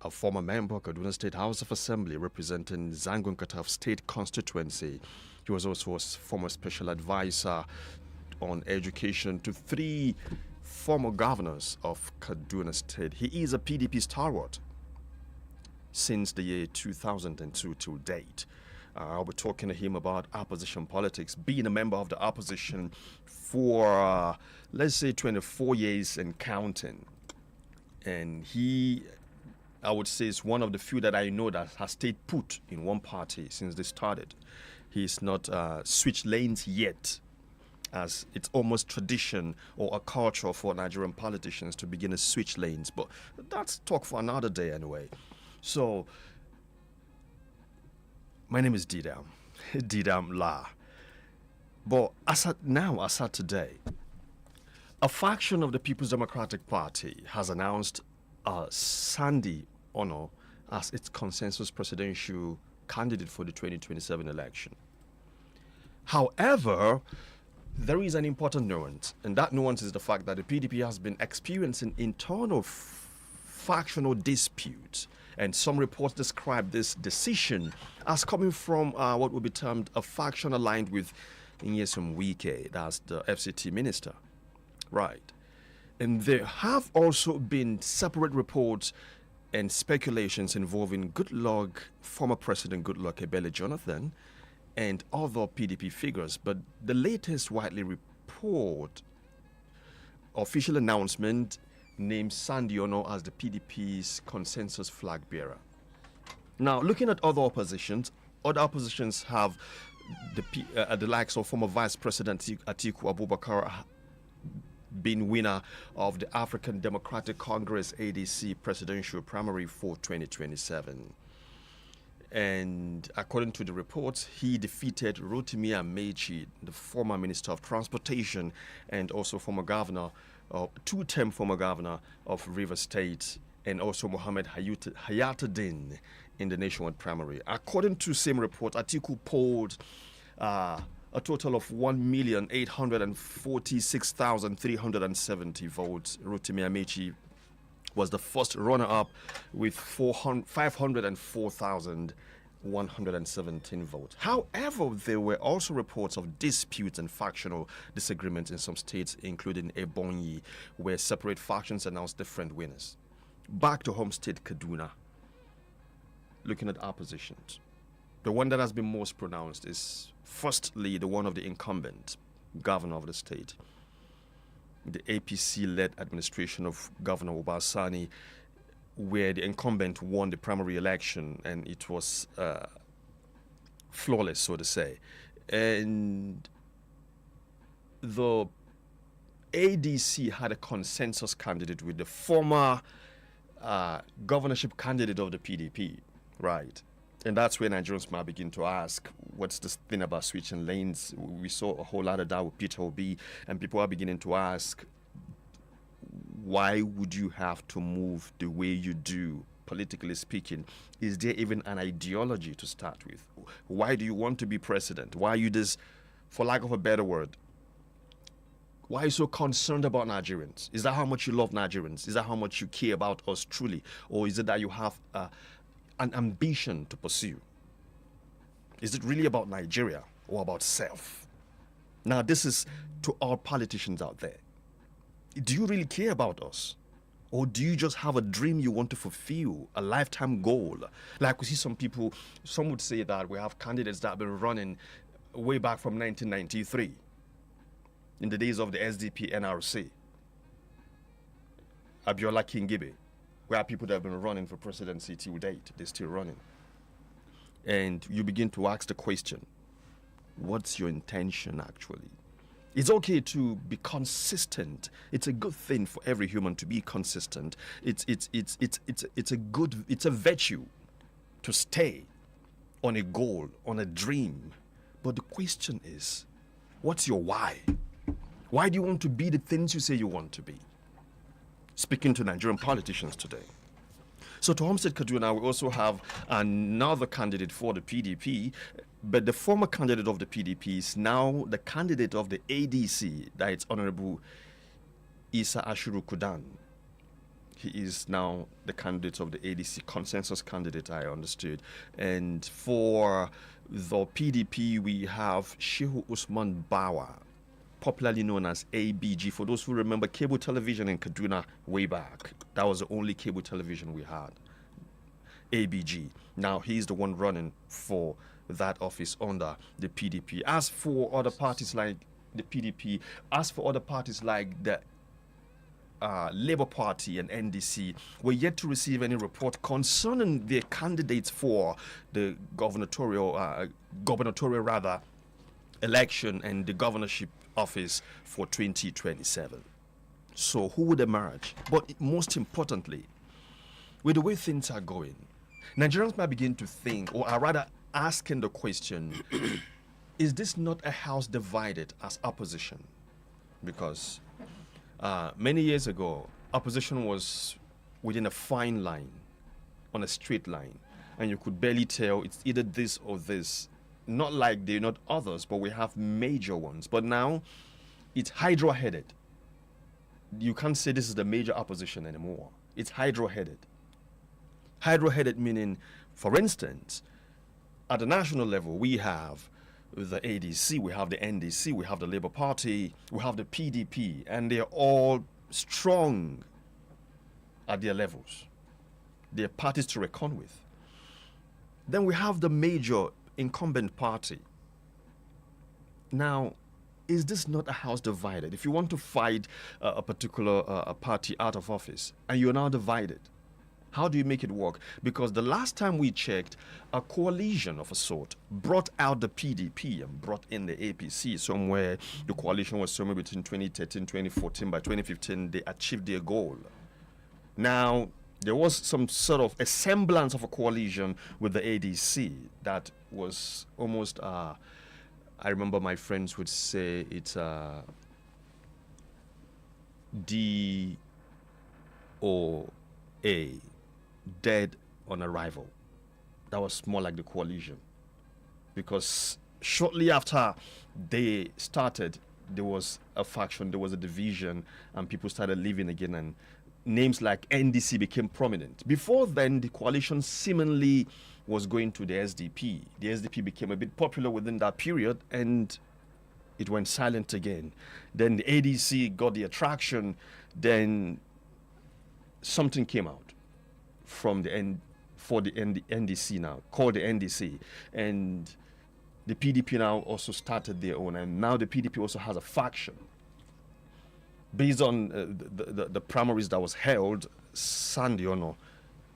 a former member of Kaduna State House of Assembly representing ZANGON KATAF State Constituency. He was also a former special advisor on education to 3 former governors of Kaduna State. He is a PDP stalwart since the year 2002 to date. I'll be talking to him about opposition politics, being a member of the opposition for, let's say, 24 years and counting. And he, I would say, is one of the few that I know that has stayed put in one party since they started. He's not switched lanes yet, as it's almost tradition or a culture for Nigerian politicians to begin to switch lanes. But that's talk for another day anyway. So, my name is Didam Laah. But as at today, a faction of the People's Democratic Party has announced Sandy Ono as its consensus presidential candidate for the 2027 election. However, there is an important nuance, and that nuance is the fact that the PDP has been experiencing internal factional disputes, and some reports describe this decision as coming from what would be termed a faction aligned with Nyesom Wike, that's the FCT minister. Right. And there have also been separate reports and speculations involving former President Goodluck Ebele Jonathan, and other PDP figures. But the latest widely report, official announcement, named Sandy Ono as the PDP's consensus flag bearer. Now, looking at other oppositions have the likes of former Vice President Atiku Abubakar being winner of the African Democratic Congress ADC presidential primary for 2027. And according to the reports, he defeated Rotimi Amechi, the former Minister of Transportation and also former governor, two-term former governor of Rivers State, and also Mohammed Hayatuddin in the nationwide primary. According to same report, Atiku polled a total of 1,846,370 votes. Rotimi Amechi was the first runner-up with 504,117 votes. However, there were also reports of disputes and factional disagreements in some states, including Ebonyi, where separate factions announced different winners. Back to home state Kaduna, looking at oppositions. The one that has been most pronounced is, firstly, the one of the incumbent governor of the state. The APC-led administration of Governor Obasani, where the incumbent won the primary election, and it was flawless, so to say. And the ADC had a consensus candidate with the former governorship candidate of the PDP, right? And that's where Nigerians might begin to ask, what's this thing about switching lanes? We saw a whole lot of that with Peter Obi, and people are beginning to ask, why would you have to move the way you do, politically speaking? Is there even an ideology to start with? Why do you want to be president? Why are you this, for lack of a better word, why are you so concerned about Nigerians? Is that how much you love Nigerians? Is that how much you care about us truly? Or is it that you have an ambition to pursue? Is it really about Nigeria or about self? Now, this is to all politicians out there. Do you really care about us? Or do you just have a dream you want to fulfill, a lifetime goal? Like we see some people, some would say that we have candidates that have been running way back from 1993, in the days of the SDP NRC. Abiola Kingibe. We have people that have been running for presidency till date. They're still running. And you begin to ask the question, what's your intention actually? It's okay to be consistent. It's a good thing for every human to be consistent. It's a virtue to stay on a goal, on a dream. But the question is, what's your why? Why do you want to be the things you say you want to be? Speaking to Nigerian politicians today. So to Homestead Kaduna, we also have another candidate for the PDP, but the former candidate of the PDP is now the candidate of the ADC, that is Honorable Isa Ashuru Kudan. He is now the candidate of the ADC, consensus candidate, I understood. And for the PDP, we have Shehu Usman Bawa, popularly known as ABG. For those who remember cable television in Kaduna way back, that was the only cable television we had. ABG. Now he's the one running for that office under the PDP. As for other parties like the PDP, as for other parties like the Labour Party and NDC, we're yet to receive any report concerning their candidates for the gubernatorial election and the governorship office for 2027. So who would emerge? But most importantly, with the way things are going, Nigerians might begin to think, or are rather asking the question, is this not a house divided as opposition? Because many years ago, opposition was within a fine line, on a straight line, and you could barely tell it's either this or this. Not like they're not others, but we have major ones. But now, it's hydra-headed. You can't say this is the major opposition anymore. It's hydra-headed. Hydra-headed meaning, for instance, at the national level, we have the ADC, we have the NDC, we have the Labour Party, we have the PDP, and they're all strong at their levels. They're parties to reckon with. Then we have the major incumbent party. Now, is this not a house divided? If you want to fight a particular party out of office and you're now divided, how do you make it work? Because the last time we checked, a coalition of a sort brought out the PDP and brought in the APC somewhere. The coalition was somewhere between 2013 2014. By 2015, they achieved their goal. Now, there was some sort of a semblance of a coalition with the ADC that was almost, I remember my friends would say it's DOA, dead on arrival. That was more like the coalition. Because shortly after they started, there was a faction, there was a division, and people started leaving again, and names like NDC became prominent. Before then, the coalition seemingly was going to the SDP. The SDP became a bit popular within that period, and it went silent again. Then the ADC got the attraction. Then something came out from the NDC now, called the NDC. And the PDP now also started their own. And now the PDP also has a faction. Based on the primaries that was held, Sandiono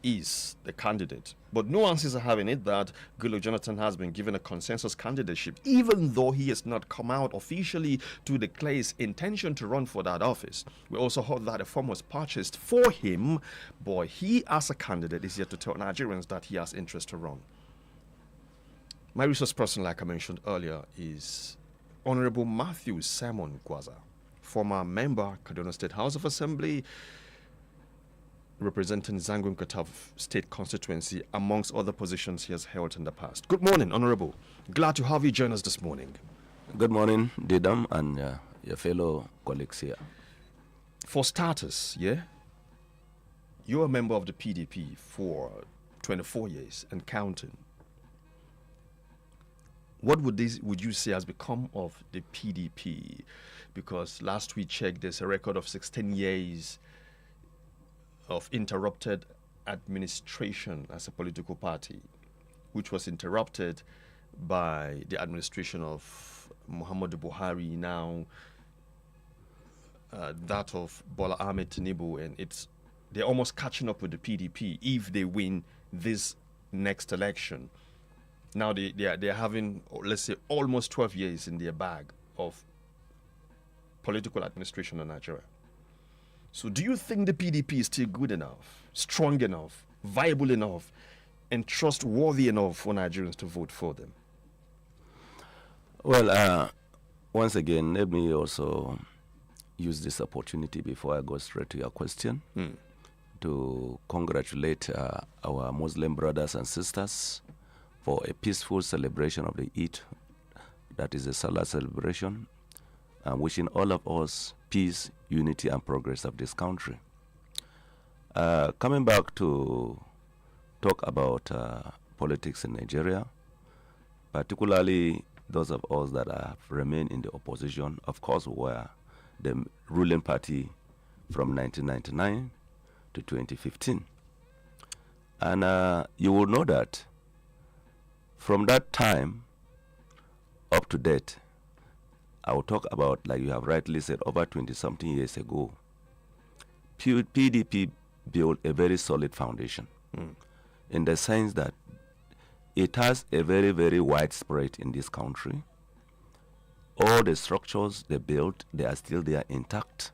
is the candidate. But nuances are having it that Goodluck Jonathan has been given a consensus candidateship, even though he has not come out officially to declare his intention to run for that office. We also heard that a form was purchased for him, but he as a candidate is yet to tell Nigerians that he has interest to run. My resource person, like I mentioned earlier, is Honorable Matthew Simon GWAZAH, former member, Kaduna State House of Assembly, representing ZANGON KATAF state constituency, amongst other positions he has held in the past. Good morning, Honorable. Glad to have you join us this morning. Good morning, Didam, and your fellow colleagues here. For starters, you're a member of the PDP for 24 years and counting. What would you say has become of the PDP? Because last we checked, there's a record of 16 years of interrupted administration as a political party, which was interrupted by the administration of Muhammadu Buhari, now that of Bola Ahmed Tinubu, and they're almost catching up with the PDP if they win this next election. Now they're having, let's say, almost 12 years in their bag of political administration in Nigeria. So do you think the PDP is still good enough, strong enough, viable enough, and trustworthy enough for Nigerians to vote for them? Well, once again, let me also use this opportunity before I go straight to your question to congratulate our Muslim brothers and sisters for a peaceful celebration of the Eid, that is a Salah celebration. I'm wishing all of us peace, unity, and progress of this country. Coming back to talk about politics in Nigeria, particularly those of us that have remained in the opposition, of course, were the ruling party from 1999 to 2015. And you will know that from that time up to date, I will talk about, like you have rightly said, over 20-something years ago, PDP built a very solid foundation in the sense that it has a very, very widespread in this country. All the structures they built, they are still there intact.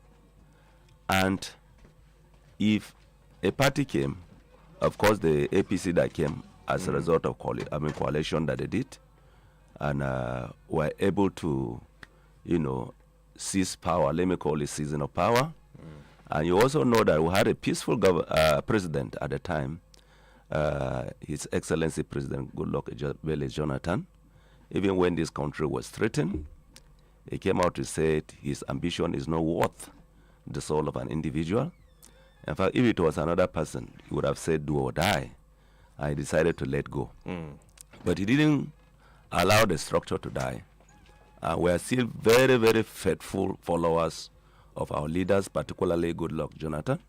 And if a party came, of course the APC that came as a result of coalition that they did, and were able to, seize power, let me call it season of power. And you also know that we had a peaceful president at the time, His Excellency President Goodluck Jonathan. Even when this country was threatened, he came out to say his ambition is not worth the soul of an individual. In fact, if it was another person, he would have said do or die. And he decided to let go. But he didn't allow the structure to die. We are still very, very faithful followers of our leaders, particularly Goodluck Jonathan.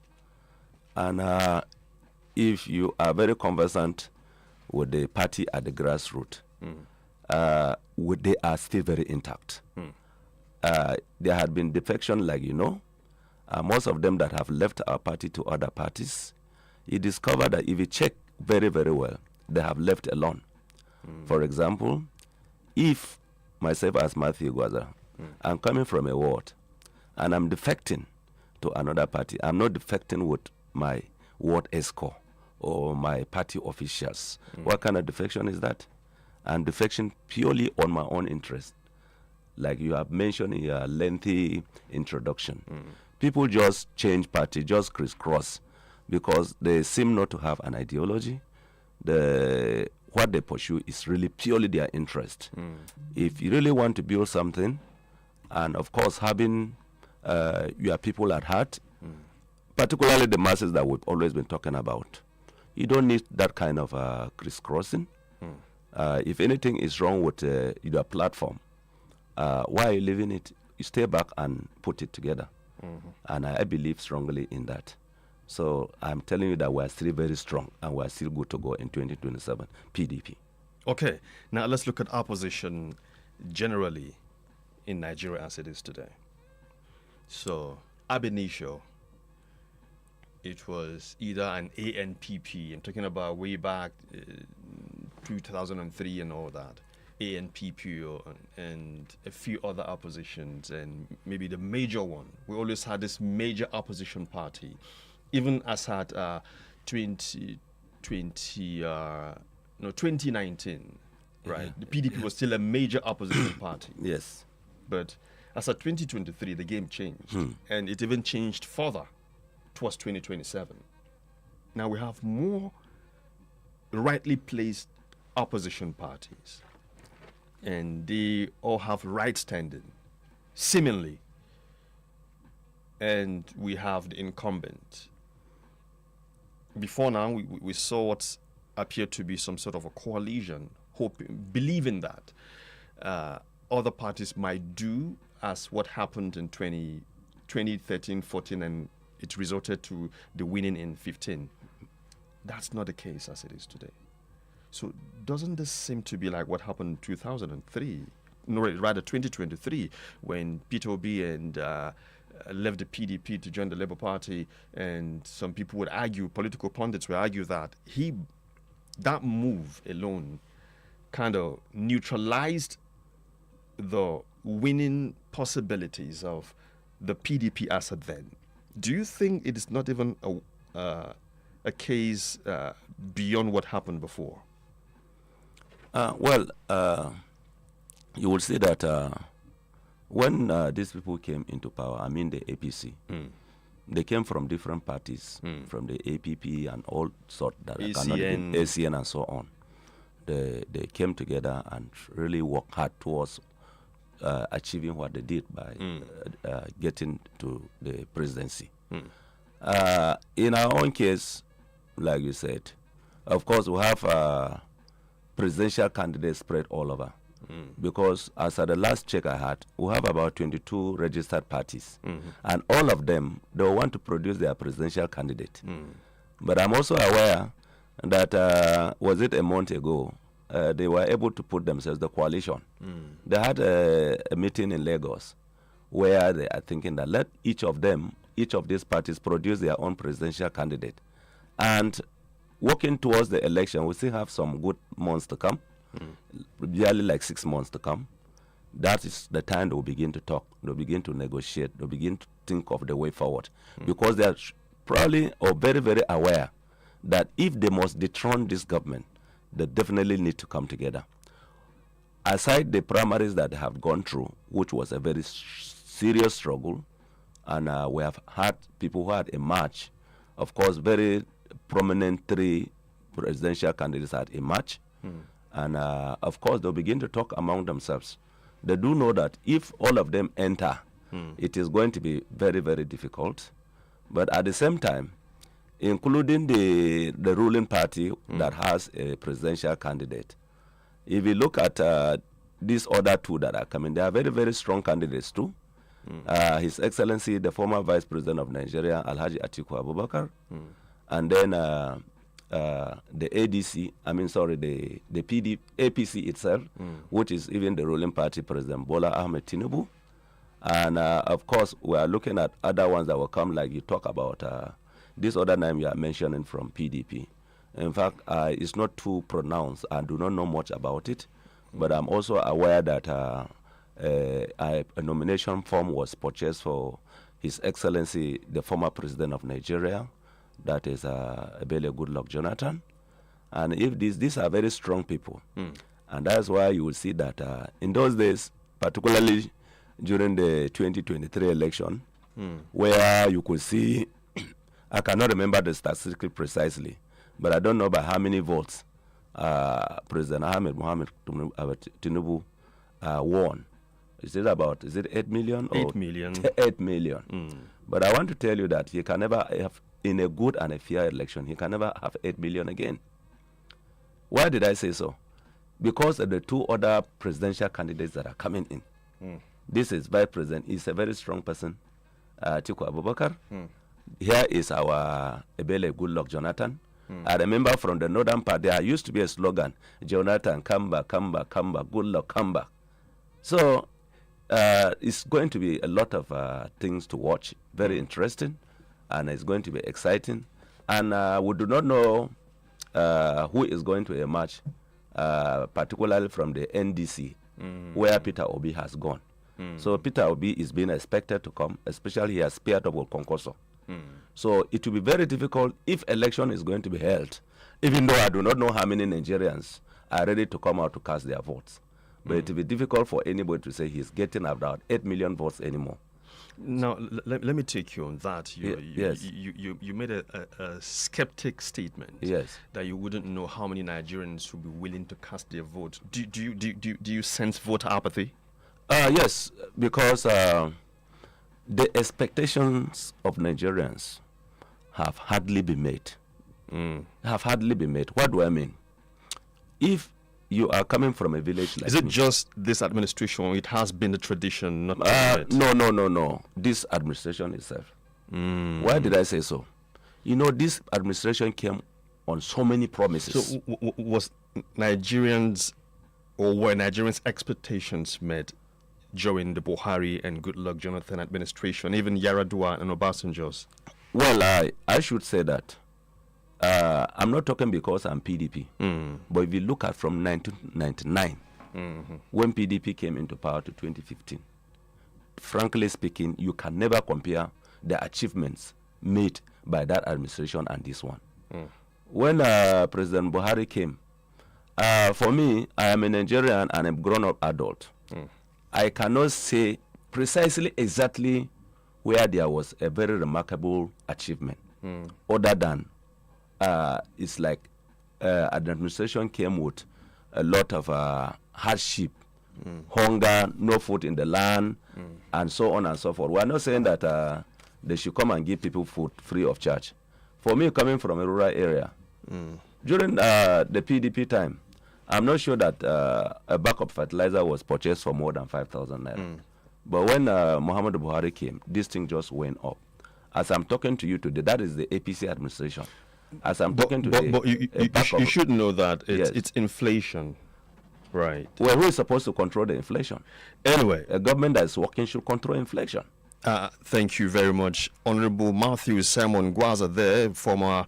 And if you are very conversant with the party at the grassroots, they are still very intact. There had been defection, like most of them that have left our party to other parties. You discover that if you check very, very well, they have left alone. For example, if myself as Matthew GWAZAH, I'm coming from a ward, and I'm defecting to another party, I'm not defecting with my ward ESCO or my party officials. What kind of defection is that? I'm defection purely on my own interest, like you have mentioned in your lengthy introduction. People just change party, just crisscross, because they seem not to have an ideology. What they pursue is really purely their interest. If you really want to build something, and of course having your people at heart, particularly the masses that we've always been talking about, you don't need that kind of crisscrossing. If anything is wrong with your platform, why are you leaving it? You stay back and put it together. And I believe strongly in that. So I'm telling you that we're still very strong and we're still good to go in 2027, PDP. Okay, now let's look at opposition generally in Nigeria as it is today. So, ab initio, it was either an ANPP, I'm talking about way back 2003 and all that, ANPP and a few other oppositions, and maybe the major one. We always had this major opposition party. Even as at 2019, right? The PDP was still a major opposition party. Yes. But as at 2023, the game changed. And it even changed further towards 2027. Now we have more rightly placed opposition parties. And they all have right standing, seemingly. And we have the incumbent. Before now, we saw what appeared to be some sort of a coalition, believing that other parties might do as what happened in 2013, 14, and it resulted to the winning in 15. That's not the case as it is today. So doesn't this seem to be like what happened in 2003? No, rather 2023, when Peter Obi and left the PDP to join the Labour Party, and some people would argue, political pundits would argue that that move alone kind of neutralized the winning possibilities of the PDP as at then. Do you think it is not even a case beyond what happened before? You will see that when these people came into power, I mean the APC, they came from different parties, from the APP and all sorts that ACN and so on. They came together and really worked hard towards achieving what they did by getting to the presidency. In our own case, like you said, of course, we have presidential candidates spread all over. Because as at the last check I had, we have about 22 registered parties. And all of them, they want to produce their presidential candidate. But I'm also aware that, was it a month ago, they were able to put themselves, the coalition. They had a meeting in Lagos where they are thinking that let each of these parties produce their own presidential candidate. And working towards the election, we still have some good months to come. Barely like 6 months to come. That is the time they'll begin to talk, they'll begin to negotiate, they'll begin to think of the way forward. Because they are probably or very, very aware that if they must dethrone this government, they definitely need to come together. Aside the primaries that they have gone through, which was a very serious struggle, and we have had people who had emerged, of course, very prominent 3 presidential candidates had emerged. And of course, they'll begin to talk among themselves. They do know that if all of them enter, it is going to be very, very difficult. But at the same time, including the ruling party that has a presidential candidate, if you look at these other 2 that are coming, they are very, very strong candidates too. His Excellency, the former Vice President of Nigeria, Alhaji Atiku Abubakar, and then the ADC, the APC itself, which is even the ruling party, President Bola Ahmed Tinubu. And of course, we are looking at other ones that will come, like you talk about this other name you are mentioning from PDP. In fact, it's not too pronounced. I do not know much about it, but I'm also aware that a nomination form was purchased for His Excellency, the former President of Nigeria, that is Ebele Goodluck Jonathan. And if these are very strong people, and that's why you will see that in those days, particularly during the 2023 election, where you could see, I cannot remember the statistics precisely, but I don't know by how many votes President Ahmed Mohamed Tinubu won. Is it 8 million? 8 million. 8 million. But I want to tell you that he can never have, in a good and a fair election, he can never have 8 million again. Why did I say so? Because of the 2 other presidential candidates that are coming in. This is Vice President. He's a very strong person, Atiku Abubakar. Here is our Ebele Goodluck Jonathan. I remember from the northern part, there used to be a slogan, Jonathan, come back, come back, come back, Goodluck, come back. So it's going to be a lot of things to watch, very interesting, and it's going to be exciting. And we do not know who is going to emerge, particularly from the NDC, where Peter Obi has gone. So Peter Obi is being expected to come, especially he has paired up with Konkoso. So it will be very difficult if election is going to be held, even though I do not know how many Nigerians are ready to come out to cast their votes. But it will be difficult for anybody to say he's getting about 8 million votes anymore. Now, let me take you on that. Yes. You made a skeptic statement. Yes. That you wouldn't know how many Nigerians would be willing to cast their vote. Do you sense voter apathy? Yes, because the expectations of Nigerians have hardly been met. Have hardly been met. What do I mean? If you are coming from a village like Is it me, just this administration? It has been the tradition, not No. This administration itself. Why did I say so? You know, this administration came on so many promises. So was Nigerians, or were Nigerians' expectations met during the Buhari and Goodluck Jonathan administration, even Yaradua and Obasanjo's? Well, I should say that I'm not talking because I'm PDP, but if you look at from 1999, when PDP came into power to 2015, frankly speaking, you can never compare the achievements made by that administration and this one. When President Buhari came, for me, I am a Nigerian and a grown-up adult. I cannot say precisely exactly where there was a very remarkable achievement, other than it's like an administration came with a lot of hardship, hunger, no food in the land, and so on and so forth. We are not saying that they should come and give people food free of charge. For me, coming from a rural area, during the PDP time, I'm not sure that a bag of fertilizer was purchased for more than 5,000 naira. But when Muhammad Buhari came, this thing just went up. As I'm talking to you today, that is the APC administration. As I'm talking to but you should know that it's inflation, right? Well, who is supposed to control the inflation? Anyway, a government that is working should control inflation. Thank you very much, Honorable Matthew Simon GWAZAH, there, former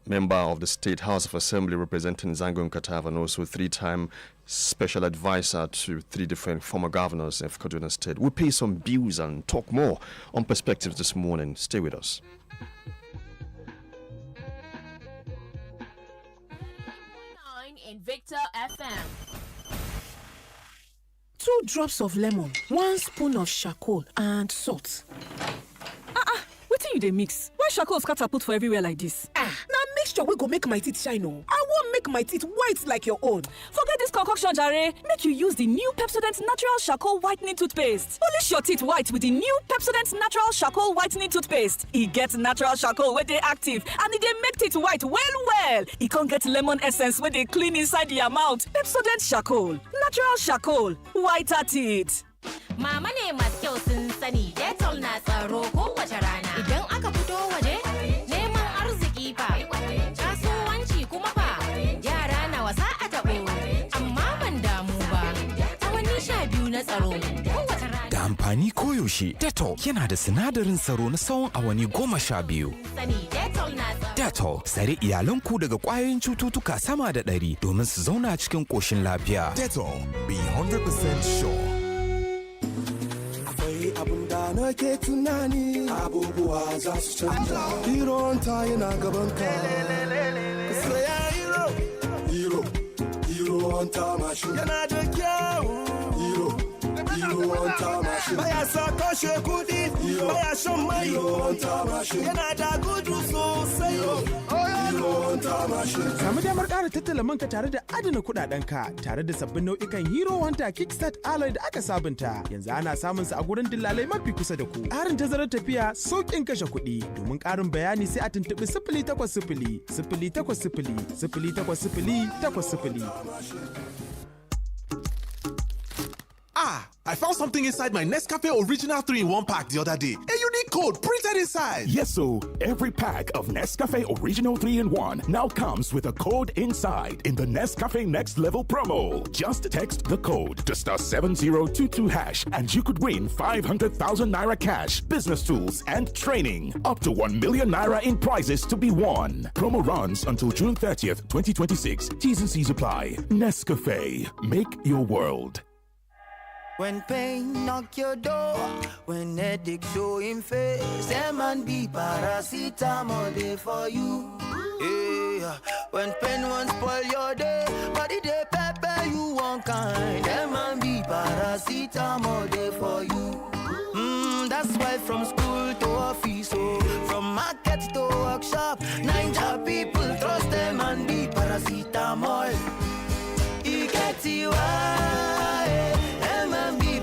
member of the State House of Assembly representing ZANGON KATAF, and also 3-time special advisor to 3 different former governors of Kaduna State. We'll pay some bills and talk more on perspectives this morning. Stay with us. Invicta FM. 2 drops of lemon, 1 spoon of charcoal, and salt. Wetin you dey mix? Why charcoal scatter put for everywhere like this? Na mixture wey go make my teeth shine o. I wan make my teeth white like your own. Forget this concoction jare. Make you use the new Pepsodent Natural Charcoal Whitening Toothpaste. Polish your teeth white with the new Pepsodent Natural Charcoal Whitening Toothpaste. E get natural charcoal wey dey active and e dey make teeth white well. E con get lemon essence wey dey clean inside the amount. Pepsodent Charcoal. Natural charcoal. Whiter teeth. Mama ne masu kyau sun sani, Dettol na tsaro kowace rana. Idan aka fito waje, neman arziki fa, kasuwanci kuma fa, yara na wasa a taɓo, amma ban damu ba, awanni 12 na tsaro kowace rana. Da amfani koyaushe, Dettol yana da sinadarin tsaro na tsawon awanni 12. Dettol, tsare iyalanku daga ƙwayoyin cututtuka sama da 100 domin su zauna cikin ƙoshin lafiya. Dettol, be 100% sure. Abunda nake tunani abubuwa za su canja. Hero ta yana gaban ka. Saya hero ta mashin yana da kyau. Hero ta mashin baya sa kashe kudi, baya shan mai. Hero ta mashin yana da gudu sosai. Hero ta mashin. Samu damar ƙara tattala manka tare da adana kuɗaɗenka tare da sabbin nau'ikan Hero Hunter Kickstart Alloy da aka sabunta. Yanzu ana samun su a gurin dillalai mafi kusa da ku. Ƙarin tazarar tafiya, sauƙin kashe kuɗi. Domin ƙarin bayani sai a tuntuɓi 0800 080 0800. I found something inside my Nescafe Original 3-in-1 pack the other day. A unique code printed inside. Yes, so every pack of Nescafe Original 3-in-1 now comes with a code inside in the Nescafe Next Level promo. Just text the code to *7022# and you could win 500,000 naira cash, business tools, and training. Up to 1 million naira in prizes to be won. Promo runs until June 30th, 2026. T's and C's apply. Nescafe. Make your world. When pain knock your door, when headache show in face, M&B paracetamol day for you. Yeah. When pain won't spoil your day, body day pepper you want kind. M&B paracetamol day for you. That's why from school to office, from market to workshop, 9 people trust M&B paracetamol. You get you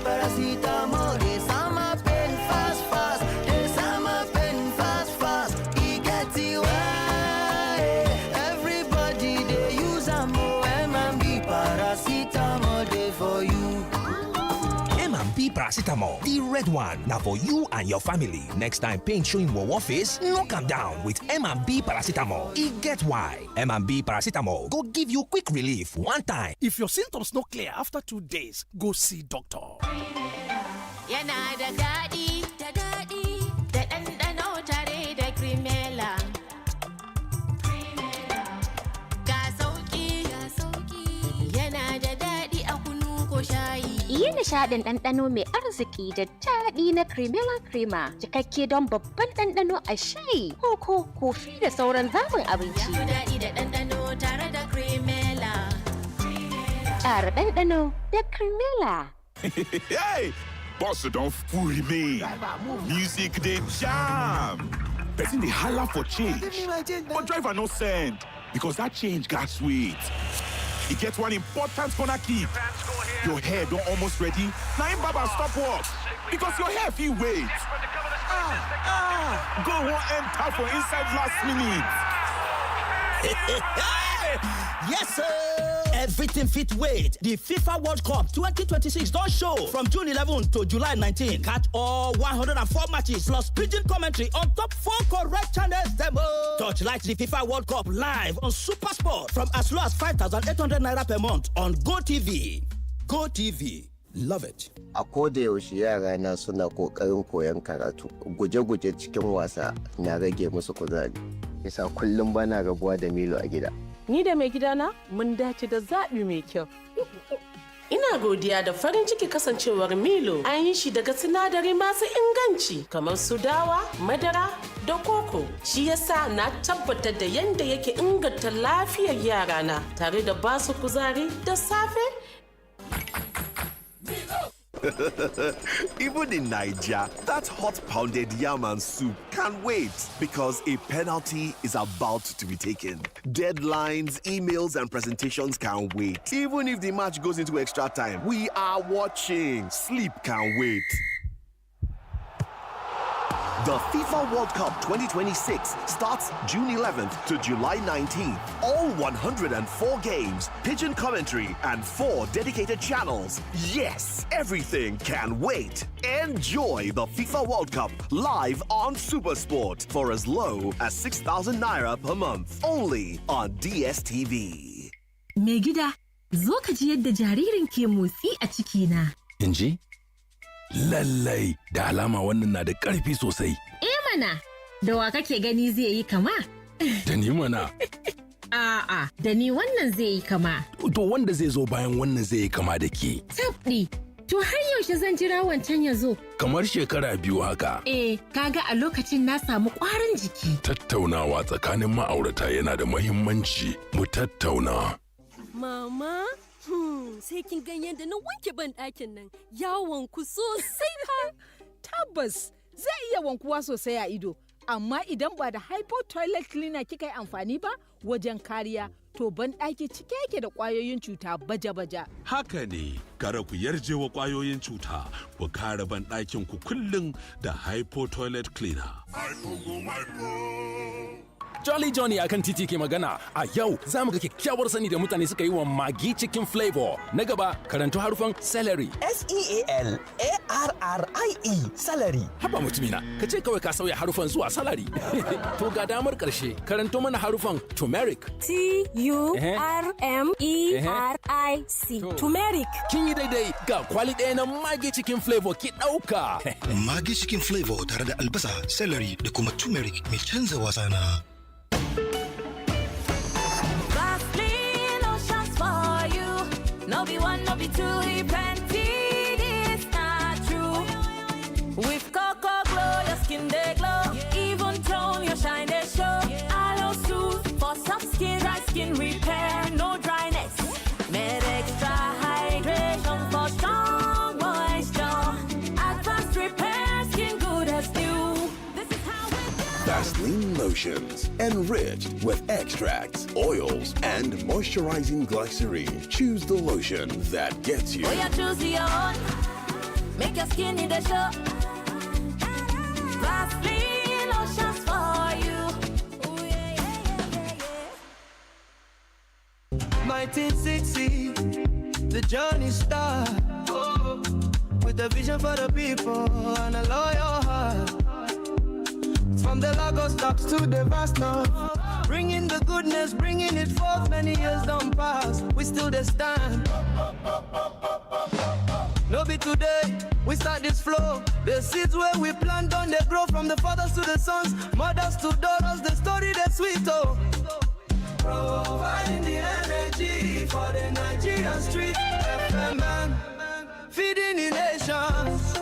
paracetamol, they summer pain fast, they summer pain fast, he get you everybody they use M&B paracetamol day for you. M&B paracetamol, the red one, now for you and your family. Next time pain showing one face, knock 'em down with M&B paracetamol. It get why. M&B paracetamol go give you quick relief one time. If your symptoms not clear after 2 days, go see doctor. Yana da daɗi, da ɗanɗano tare da Cremella. Ga sauƙi, yana da daɗi a kunu ko shayi. Yi nishaɗin ɗanɗano mai arziki da daɗi na Cremella Crema, cikakke don babban ɗanɗano a shayi, koko, kofi da sauran zaɓin abinci. Ya daɗi da ɗanɗano tare da Cremella. Ƙara ɗanɗano da Cremella. Hey! Boss don't fool me. Music they jam. Person they holler for change. But driver no send because that change got sweet. He gets one important corner kick. Your hair don't almost ready. Now him baba stop work because your hair feel wait. Goal won't enter for inside last minute. Yes, sir. Everything fit wait. The FIFA World Cup 2026 don't show from June 11 to July 19. Catch all 104 matches plus pigeon commentary on top 4 correct channels. Touchlight the FIFA World Cup live on Super Sport from as low as 5,800 naira per month on GoTV. GoTV. Love it. A koda yaushe yara na suna kokarin koyon karatu. Guje-guje cikin wasa na rage musu kuzari. Yasa kullum bana rabuwa da Milo a gida. Ni da mai gidana mun dace da zaɓi mai kyau. Ina godiya da farin ciki kasancewar Milo an yi shi daga sinadari masu inganci kamar su dawa, madara da koko. Shi yasa na tabbatar da yanda yake inganta lafiyar yarana tare da basu kuzari da safe. Even in Nigeria, that hot pounded yam and soup can't wait because a penalty is about to be taken. Deadlines, emails, and presentations can't wait. Even if the match goes into extra time, we are watching. Sleep can't wait. The FIFA World Cup 2026 starts June 11th to July 19th. All 104 games, pigeon commentary, and 4 dedicated channels. Yes, everything can wait. Enjoy the FIFA World Cup live on SuperSport for as low as 6,000 naira per month. Only on DSTV. Megida, zo ka ji yadda jaririn ke motsi a cikina. Inji? Lallai, da alama wannan na da ƙarfi sosai. Mana, da wa kake gani zai yi kama? Da ni mana. A'a, da ni wannan zai yi kama. To wanda zai zo bayan wannan zai yi kama da ke. Tabɗi, to har yaushe zan jira wancan ya zo? Kamar shekara 2 haka. Kaga a lokacin na samu ƙwarin jiki. Tattaunawa tsakanin ma'aurata yana da muhimmanci. Mu tattauna. Mama, sai kin gan yadda na wanke ban ɗakin nan. Ya wanku sosai fa. Tabbas zai iya wankuwa sosai a ido, amma idan ba da hypo toilet cleaner kika yi amfani ba wajen kariya, to ban ɗaki cike yake da ƙwayoyin cuta baja-baja. Haka ne, kara ku yarje wa ƙwayoyin cuta, ku kare ban ɗakin ku kullum da hypo toilet cleaner. Jolly Johnny akan titi ke magana. A yau za mu ga kyakkyawar sani da mutane suka yi wa Maggi cikin flavor. Na gaba, karanto harufan celery. SEALARRIE. Celery. Haba mutumina, ka ce kawai ka sauya harufan zuwa salary. To ga damar ƙarshe, karanto mana harufan turmeric. TURMERIC. Turmeric. Kin yi daidai, ga kwali ɗaya na Maggi cikin flavor ki ɗauka. Maggi cikin flavor tare da albasa, celery da kuma turmeric mai canza wasa na. No be one, no be two, he plenty, it's not true. With Cocoa Glow, your skin they glow. Even tone, your shine they show. Aloe Soothe, for soft skin, dry skin repair, no dryness. Med extra hydration for strong moisture. Advanced repair, skin good as new. This is how we do. Vaseline lotions, enriched with extracts, oils, and moisturizing glycerin. Choose the lotion that gets you. Oh, yeah, choose your own. Make your skin in the show. Vaseline lotions for you. Oh, yeah, yeah, yeah, yeah. 1960, the journey start. With a vision for the people and a loyal heart. From the Lagos docks to the vast north, bringing the goodness, bringing it forth. Many years don't pass, we still the stand. No be today, we start this flow. The seeds where we plant on, they grow from the fathers to the sons, mothers to daughters. The story that's sweet, oh. Providing the energy for the Nigerian street. FMM, feeding the nations.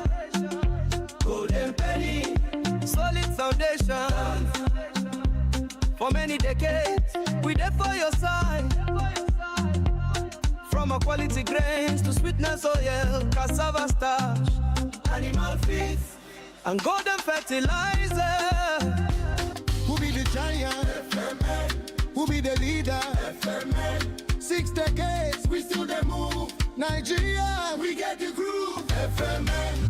Golden penny. Solid foundation. For many decades, we there for your side. From a quality grains to sweetness oil, cassava starch, animal feed, and golden fertilizer. Who be the giant? FMN. Who be the leader? FMN. 6 decades, we still the move. Nigeria, we get the groove. FMN.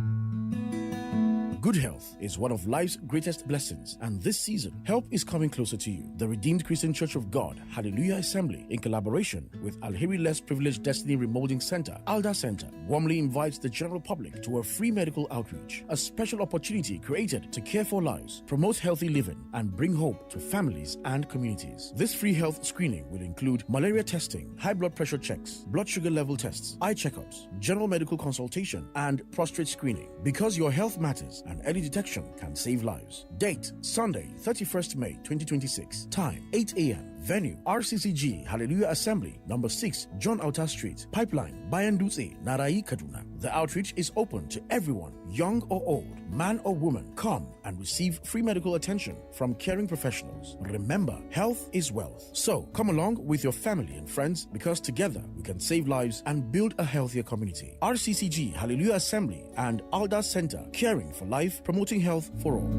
Good health is one of life's greatest blessings, and this season, help is coming closer to you. The Redeemed Christian Church of God, Hallelujah Assembly, in collaboration with Alheri Less Privileged Destiny Remolding Center, ALDA Center, warmly invites the general public to a free medical outreach, a special opportunity created to care for lives, promote healthy living, and bring hope to families and communities. This free health screening will include malaria testing, high blood pressure checks, blood sugar level tests, eye checkups, general medical consultation, and prostate screening. Because your health matters and early detection can save lives. Date, Sunday, 31st May 2026. Time, 8 a.m. Venue, RCCG Hallelujah Assembly, number 6, John Outer Street, Pipeline, Bayandutse, Narai, Kaduna. The outreach is open to everyone, young or old, man or woman. Come and receive free medical attention from caring professionals. Remember, health is wealth. So come along with your family and friends, because together we can save lives and build a healthier community. RCCG Hallelujah Assembly and Alda Center, caring for life, promoting health for all.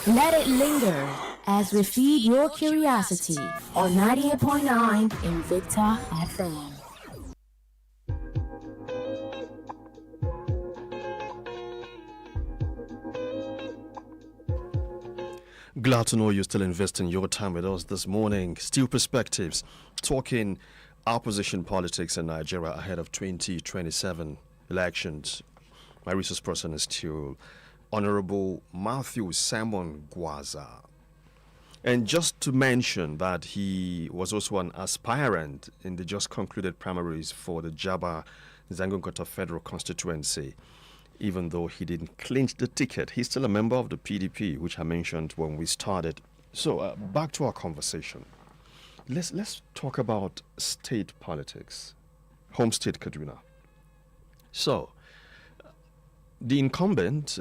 Let it linger as we feed your curiosity on 98.9 Invicta FM. Glad to know you're still investing your time with us this morning. Still Perspectives, talking opposition politics in Nigeria ahead of 2027 elections. My resource person is still Honorable Matthew Simon GWAZAH. And just to mention that he was also an aspirant in the just concluded primaries for the Jaba ZANGON KATAF federal constituency. Even though he didn't clinch the ticket, he's still a member of the PDP, which I mentioned when we started. So back to our conversation. Let's talk about state politics, home state Kaduna. So the incumbent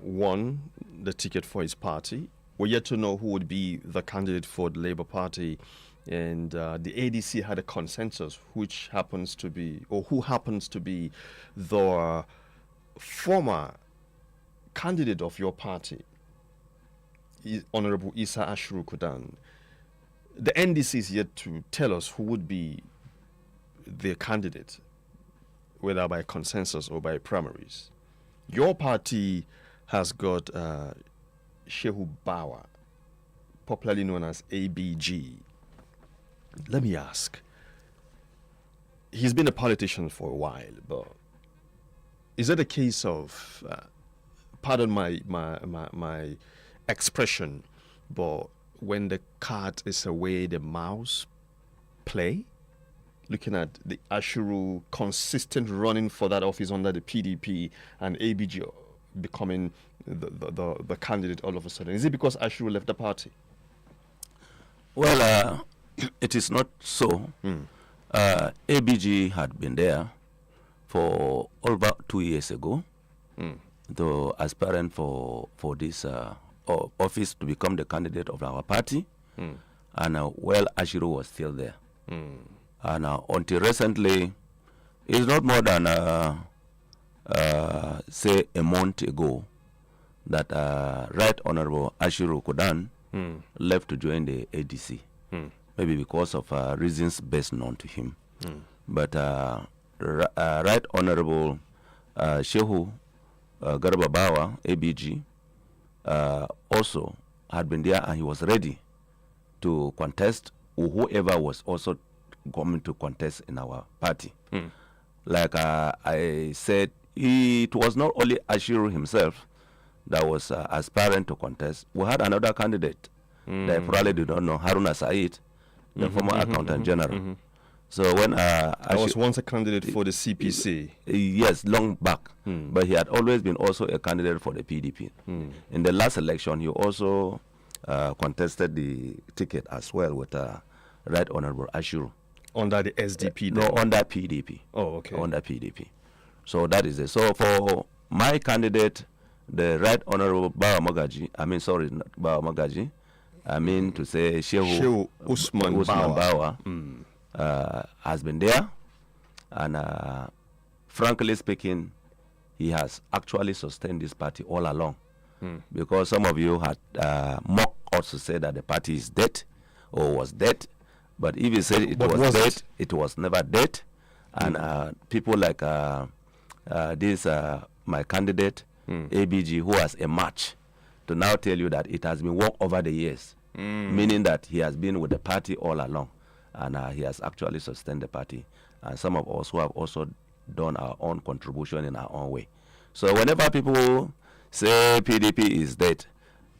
won the ticket for his party. We're yet to know who would be the candidate for the Labour Party, and the ADC had a consensus, which happens to be, or who happens to be, the former candidate of your party, Honorable Isa Ashiru Kudan. The NDC is yet to tell us who would be the candidate, whether by consensus or by primaries. Your party has got Shehu Bawa, popularly known as ABG. Let me ask, he's been a politician for a while, but is it a case of, pardon my expression, but when the cat is away, the mouse play? Looking at the Ashiru consistent running for that office under the PDP and ABG becoming the candidate all of a sudden. Is it because Ashiru left the party? Well, it is not so. ABG had been there for over 2 years ago, the aspirant for this office to become the candidate of our party, and Ashiru was still there. And until recently, it's not more than, say, a month ago that Right Honorable Ashiru Kudan left to join the ADC, maybe because of reasons best known to him. But Right Honorable Shehu Garba Bawa, ABG, also had been there, and he was ready to contest, or whoever was also coming to contest in our party. Like I said, it was not only Ashiru himself that was aspiring to contest. We had another candidate that probably did not know, Haruna Said, the former accountant general. So when I was once a candidate for the CPC. Yes, long back. But he had always been also a candidate for the PDP. In the last election, he also contested the ticket as well with Right Honorable Ashiru. Under the SDP? No, under PDP. Oh, okay. Under PDP. So that is it. So for my candidate, the Right Honorable Bawa Magaji, to say Shehu Usman Bawa, has been there. And frankly speaking, he has actually sustained this party all along. Because some of you had mocked us to say that the party is dead or was dead. But if you said it was dead, it was never dead. And people like this my candidate, ABG, who has a match, to now tell you that it has been worked over the years, meaning that he has been with the party all along, and he has actually sustained the party. And some of us who have also done our own contribution in our own way. So whenever people say PDP is dead,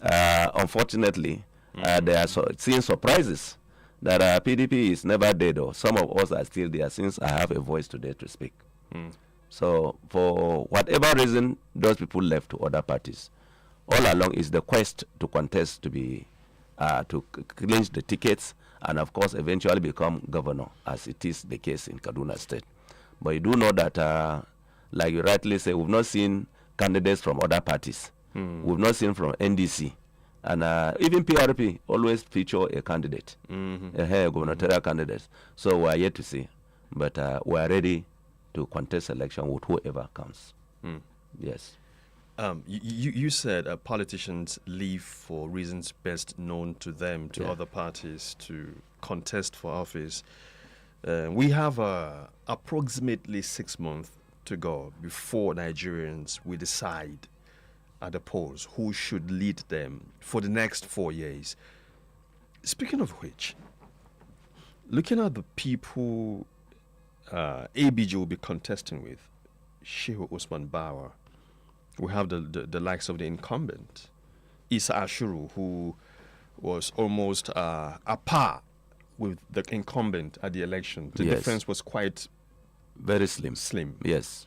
unfortunately, they are seeing surprises that PDP is never dead, or some of us are still there, since I have a voice today to speak. So for whatever reason, those people left to other parties. All along is the quest to contest, to be to clinch the tickets, and of course eventually become governor, as it is the case in Kaduna State. But you do know that, like you rightly say, we've not seen candidates from other parties. We've not seen from NDC. And even PRP always feature a candidate, a gubernatorial candidate. So we are yet to see. But we are ready to contest election with whoever comes. Yes. You said politicians leave for reasons best known to them, to other parties, to contest for office. We have approximately 6 months to go before Nigerians will decide at the polls who should lead them for the next 4 years. Speaking of which, looking at the people ABG will be contesting with, Shehu Usman Bawa, we have the likes of the incumbent, Isa Ashuru, who was almost a par with the incumbent at the election. The difference was quite very slim. Yes.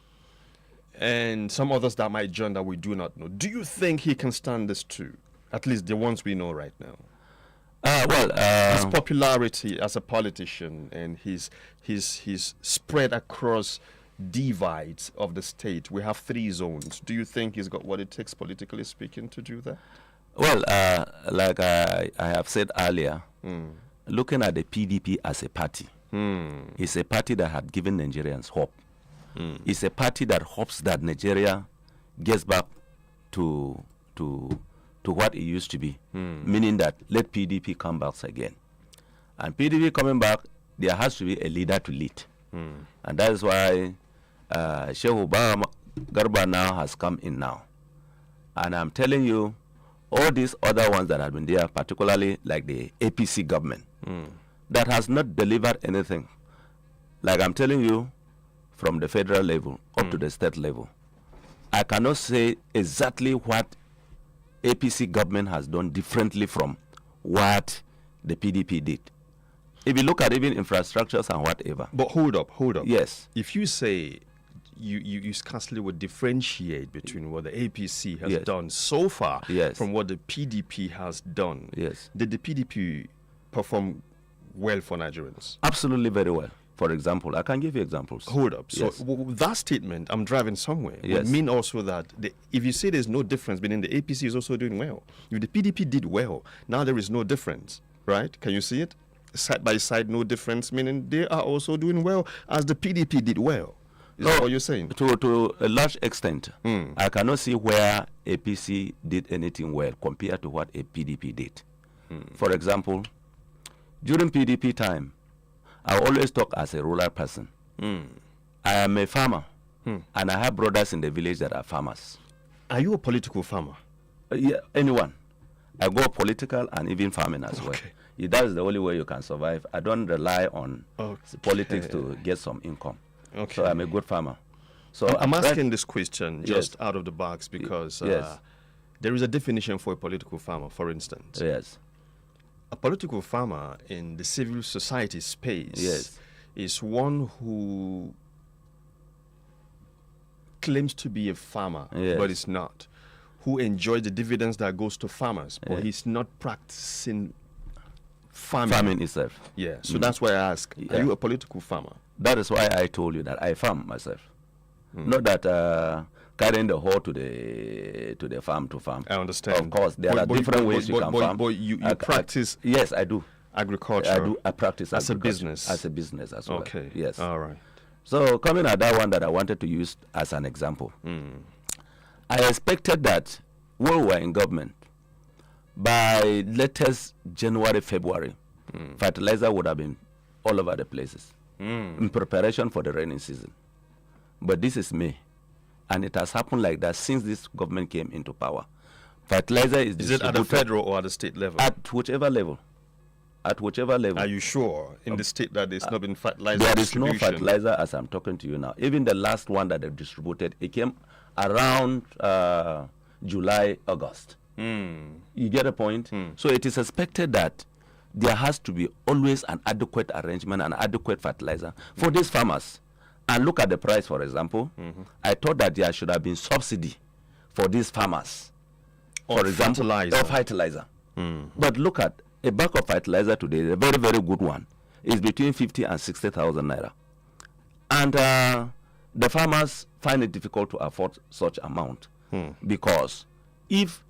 And some others that might join that we do not know. Do you think he can stand this too? At least the ones we know right now. His popularity as a politician and his spread across divides of the state. We have 3 zones. Do you think he's got what it takes, politically speaking, to do that? Well, like I have said earlier, looking at the PDP as a party, it's a party that had given Nigerians hope. It's a party that hopes that Nigeria gets back to what it used to be, meaning that let PDP come back again. And PDP coming back, there has to be a leader to lead. And that is why Shehu Garba now has come in now. And I'm telling you, all these other ones that have been there, particularly like the APC government, that has not delivered anything. Like I'm telling you, from the federal level up to the state level, I cannot say exactly what APC government has done differently from what the PDP did. If you look at even infrastructures and whatever. But hold up. Yes. If you say you scarcely would differentiate between what the APC has done so far from what the PDP has done. Yes. Did the PDP perform well for Nigerians? Absolutely very well. For example, I can give you examples. Hold up. So that statement, I'm driving somewhere, would mean also that if you say there's no difference, meaning the APC is also doing well. If the PDP did well, now there is no difference, right? Can you see it? Side by side, no difference, meaning they are also doing well as the PDP did well. Is that what you're saying? To a large extent, I cannot see where APC did anything well compared to what a PDP did. For example, during PDP time, I always talk as a rural person. I am a farmer, and I have brothers in the village that are farmers. Are you a political farmer? Yeah, anyone. I go political and even farming as well. That is the only way you can survive. I don't rely on politics to get some income. So I'm a good farmer. So I'm asking this question just out of the box because there is a definition for a political farmer, for instance. Yes. A political farmer in the civil society space is one who claims to be a farmer, but is not. Who enjoys the dividends that goes to farmers, but he's not practicing farming itself. Yeah, so that's why I ask, are you a political farmer? That is why I told you that I farm myself. Not that carrying the hoe to the farm to farm. I understand. Of course, there are different ways you can farm. But you practice. Yes, I do. Agriculture. I practice as a business. As a business as well. Okay. Yes. All right. So coming at that one that I wanted to use as an example, I expected that when we were in government, by latest January, February, fertilizer would have been all over the places in preparation for the rainy season. But this is May. And it has happened like that since this government came into power. Fertilizer is it at the federal or at the state level? At whichever level. At whichever level. Are you sure in the state that there's not been fertilizer There is distribution? no fertilizer as I'm talking to you now. Even the last one that they distributed, it came around July, August. You get a point? So it is expected that there has to be always an adequate arrangement, an adequate fertilizer for these farmers. And look at the price, for example. I thought that there should have been subsidy for these farmers. For example, of fertilizer. But look at a bag of fertilizer today, a very, very good one, is between 50 and 60,000 naira. And the farmers find it difficult to afford such amount because if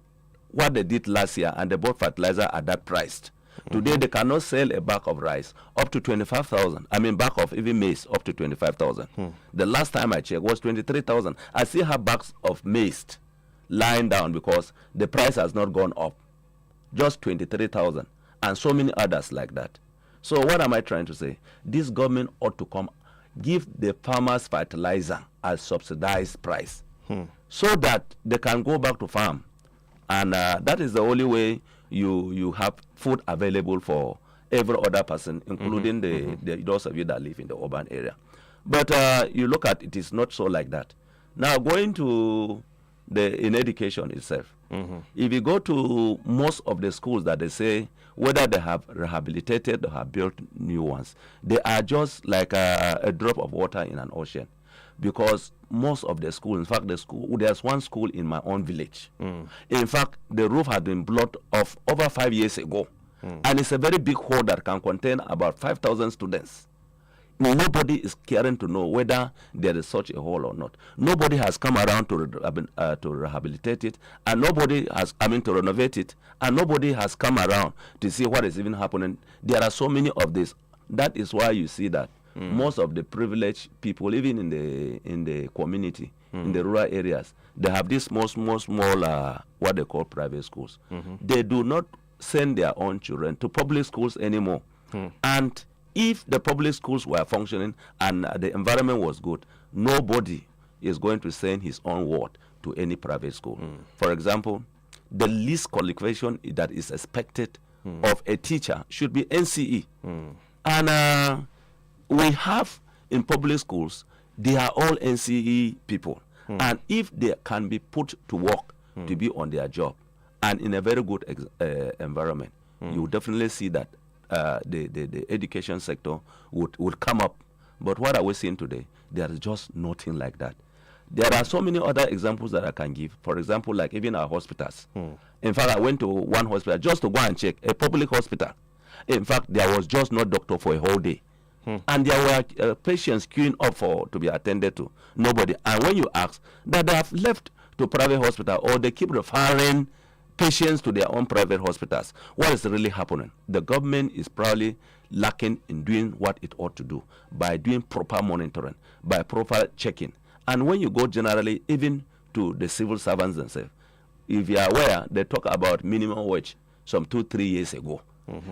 what they did last year and they bought fertilizer at that price, today they cannot sell a bag of rice up to 25,000. I mean, bag of even maize up to 25,000. The last time I checked was 23,000. I still have bags of maize lying down because the price has not gone up. Just 23,000 and so many others like that. So what am I trying to say? This government ought to come give the farmers fertilizer at subsidized price so that they can go back to farm. And that is the only way you have food available for every other person, including those of you that live in the urban area. But you look at it is not so like that. Now going to in education itself, if you go to most of the schools that they say whether they have rehabilitated or have built new ones, they are just like a drop of water in an ocean. Because most of the schools, in fact, there's one school in my own village. In fact, the roof had been blocked off over 5 years ago. And it's a very big hole that can contain about 5,000 students. Nobody is caring to know whether there is such a hole or not. Nobody has come around to rehabilitate it, and nobody has, to renovate it, and nobody has come around to see what is even happening. There are so many of this. That is why you see that most of the privileged people, even in the community, in the rural areas, they have these small, what they call private schools. They do not send their own children to public schools anymore. And if the public schools were functioning and the environment was good, nobody is going to send his own ward to any private school. For example, the least qualification that is expected of a teacher should be NCE. And we have in public schools, they are all NCE people. And if they can be put to work to be on their job and in a very good environment, you will definitely see that the education sector would come up. But what are we seeing today? There is just nothing like that. There are so many other examples that I can give. For example, like even our hospitals. In fact, I went to one hospital just to go and check, a public hospital. In fact, there was just no doctor for a whole day. And there were patients queuing up to be attended to. Nobody. And when you ask that they have left to private hospital or they keep referring patients to their own private hospitals, what is really happening? The government is probably lacking in doing what it ought to do by doing proper monitoring, by proper checking. And when you go generally, even to the civil servants themselves, if you are aware, they talk about minimum wage some 2-3 years ago.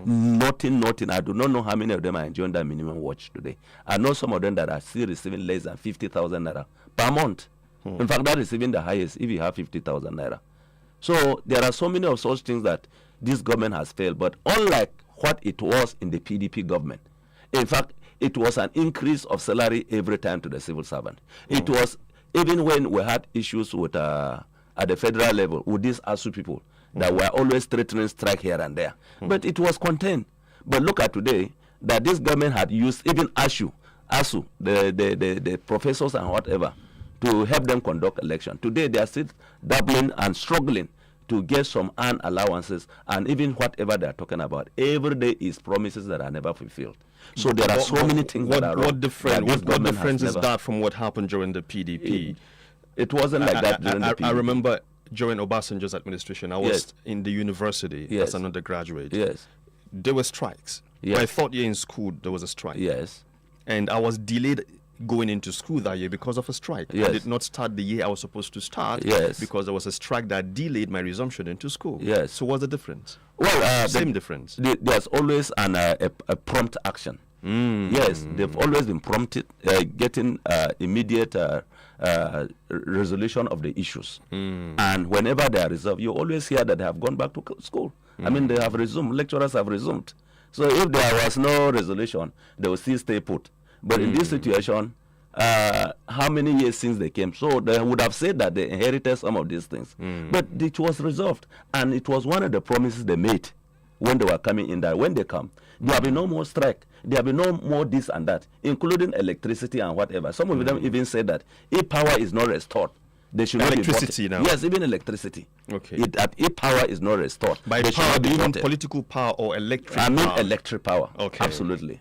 Nothing. I do not know how many of them are enjoying that minimum wage today. I know some of them that are still receiving less than 50,000 naira per month. In fact, that is even the highest if you have 50,000 naira. So there are so many of such things that this government has failed. But unlike what it was in the PDP government, in fact, it was an increase of salary every time to the civil servant. It was, even when we had issues with at the federal level with these ASU people that were always threatening strike here and there. But it was contained. But look at today, that this government had used even ASU, the professors and whatever, to help them conduct election. Today they are still dabbling and struggling to get some earned allowances, and even whatever they are talking about every day is promises that are never fulfilled. So there are so many things that are wrong. What difference is that from what happened during the PDP? It wasn't like that during the PDP. I remember during Obasanjo's administration, I was in the university as an undergraduate. There were strikes. My third year in school, there was a strike. And I was delayed going into school that year because of a strike. I did not start the year I was supposed to start because there was a strike that delayed my resumption into school. So what's the difference? Well, same difference. There's always a prompt action. Yes, they've always been prompted, getting immediate resolution of the issues. And whenever they are resolved, you always hear that they have gone back to school. I mean, they have resumed, lecturers have resumed. So if there was no resolution, they will still stay put. But in this situation, how many years since they came? So they would have said that they inherited some of these things. But it was resolved. And it was one of the promises they made when they were coming in, that when they come, there will be no more strike. There will be no more this and that, including electricity and whatever. Some of them even said that if power is not restored, they should not be electricity now. Yes, even electricity. Okay. If power is not restored, by power, do you mean political power or electric power? I mean electric power. Okay. Absolutely.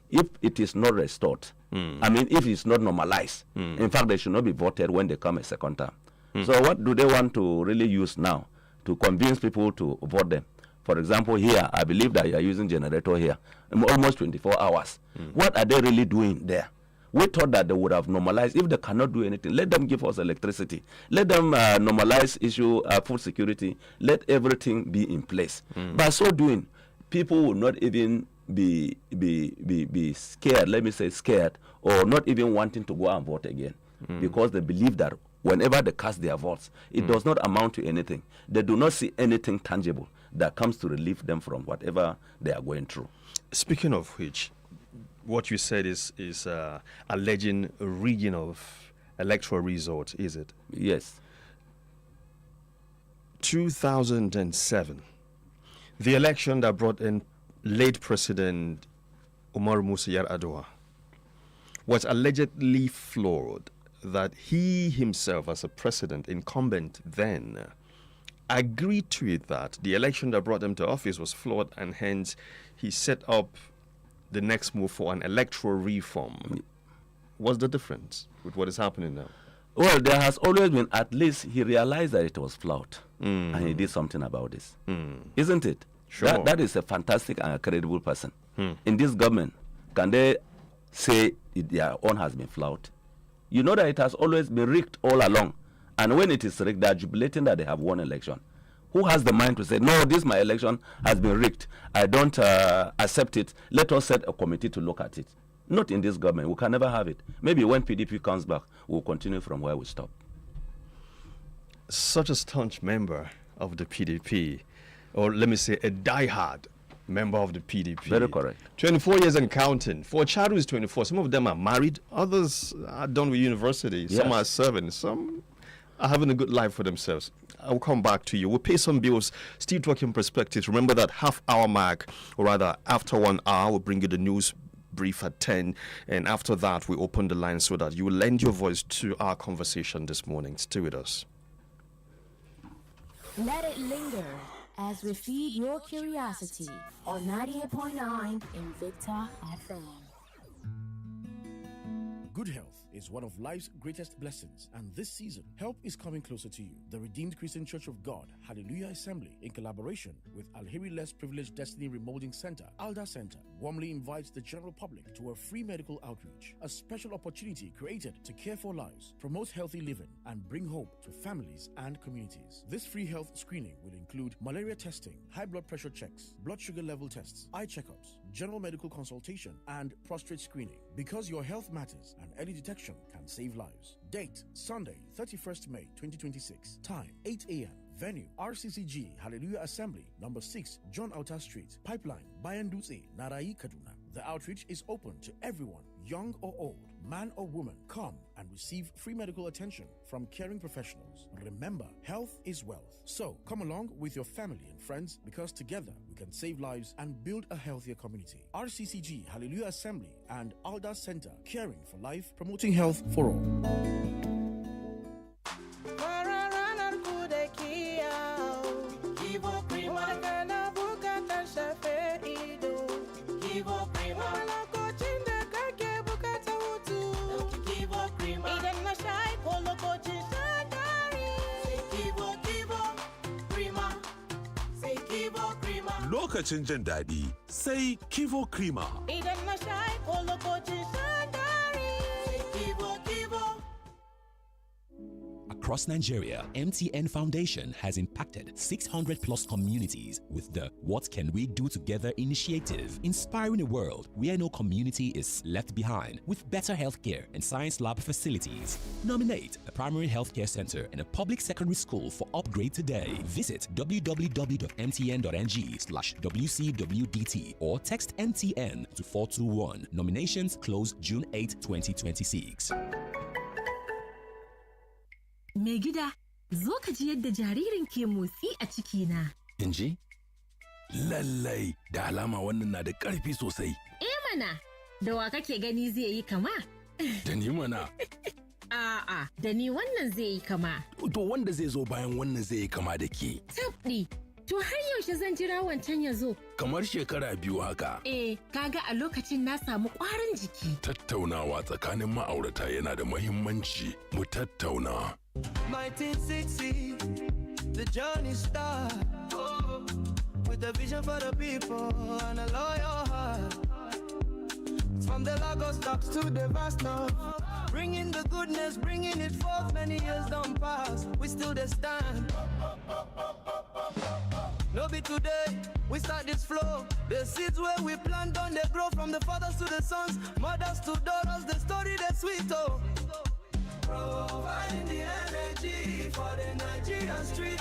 If it is not restored, I mean if it's not normalized, in fact they should not be voted when they come a second time. So what do they want to really use now to convince people to vote them? For example, here, I believe that you are using generator here, almost 24 hours. What are they really doing there? We thought that they would have normalized. If they cannot do anything, let them give us electricity. Let them normalize issue food security. Let everything be in place. By so doing, people will not even be scared, let me say scared, or not even wanting to go and vote again. Because they believe that whenever they cast their votes, it does not amount to anything. They do not see anything tangible that comes to relieve them from whatever they are going through. Speaking of which, what you said is alleging a rigging of electoral results, is it? Yes. 2007, the election that brought in late President Umar Musa Yar'Adua was allegedly flawed, that he himself, as a president, incumbent then, agreed to it, that the election that brought him to office was flawed, and hence he set up the next move for an electoral reform. What's the difference with what is happening now? Well, there has always been, at least he realized that it was flawed, and he did something about this. Isn't it? Sure. That is a fantastic and a credible person. In this government, can they say their own has been flawed? You know that it has always been rigged all along. And when it is rigged, they are jubilating that they have won election. Who has the mind to say, no, this my election has been rigged. I don't accept it. Let us set a committee to look at it. Not in this government. We can never have it. Maybe when PDP comes back, we'll continue from where we stop. Such a staunch member of the PDP, or let me say a diehard member of the PDP. Very correct. 24 years and counting. For a child who is 24, some of them are married, others are done with university, some are serving, some are having a good life for themselves. I'll come back to you. We'll pay some bills. Still talking perspectives. Remember that half-hour mark, or rather after 1 hour, we'll bring you the news brief at 10, and after that we open the line so that you will lend your voice to our conversation this morning. Stay with us. Let it linger as we feed your curiosity on 98.9 Invicta FM. Good health is one of life's greatest blessings, and this season, help is coming closer to you. The Redeemed Christian Church of God, Hallelujah Assembly, in collaboration with Alheri Less Privileged Destiny Remolding Center, ALDA Center, warmly invites the general public to a free medical outreach, a special opportunity created to care for lives, promote healthy living, and bring hope to families and communities. This free health screening will include malaria testing, high blood pressure checks, blood sugar level tests, eye checkups, general medical consultation, and prostate screening. Because your health matters and early detection can save lives. Date, Sunday, 31st May 2026. Time, 8 a.m. Venue, RCCG Hallelujah Assembly, number 6, John Outer Street, Pipeline, Bayandutse, Narai, Kaduna. The outreach is open to everyone, young or old, man or woman. Come and receive free medical attention from caring professionals. Remember, health is wealth. So come along with your family and friends, because together we can save lives and build a healthier community. RCCG Hallelujah Assembly and Alda Center, caring for life, promoting health for all. Lokacin jin daɗi sai Kivo Krima. Idan na sha ko lokacin shan dari sai Kivo. Across Nigeria, MTN Foundation has impacted 600 plus communities with the What Can We Do Together initiative, inspiring a world where no community is left behind with better healthcare and science lab facilities. Nominate a primary healthcare center and a public secondary school for upgrade today. Visit www.mtn.ng/WCWDT or text MTN to 421. Nominations close June 8, 2026. Mai gida, zo ka ji yadda jaririn ke motsi a cikina. In ji? Lallai, da alama wannan na da ƙarfi sosai. Mana, da wa kake gani zai yi kama? Da ni mana. A'a, da ni wannan zai yi kama. To wanda zai zo bayan wannan zai yi kama da ke. Tabɗi, to har yaushe zan jira wancan ya zo? Kamar shekara 2 haka. Kaga a lokacin na samu ƙwarin jiki. Tattaunawa tsakanin ma'aurata yana da muhimmanci. Mu tattauna. 1960, the journey start with a vision for the people and a loyal heart. From the Lagos docks to the vast north, bringing the goodness, bringing it forth. Many years don't pass, we still the stand. No be today, we start this flow. The seeds where we plant on, they grow from the fathers to the sons, mothers to daughters. The story that's sweet, oh. Providing the energy for the Nigerian street.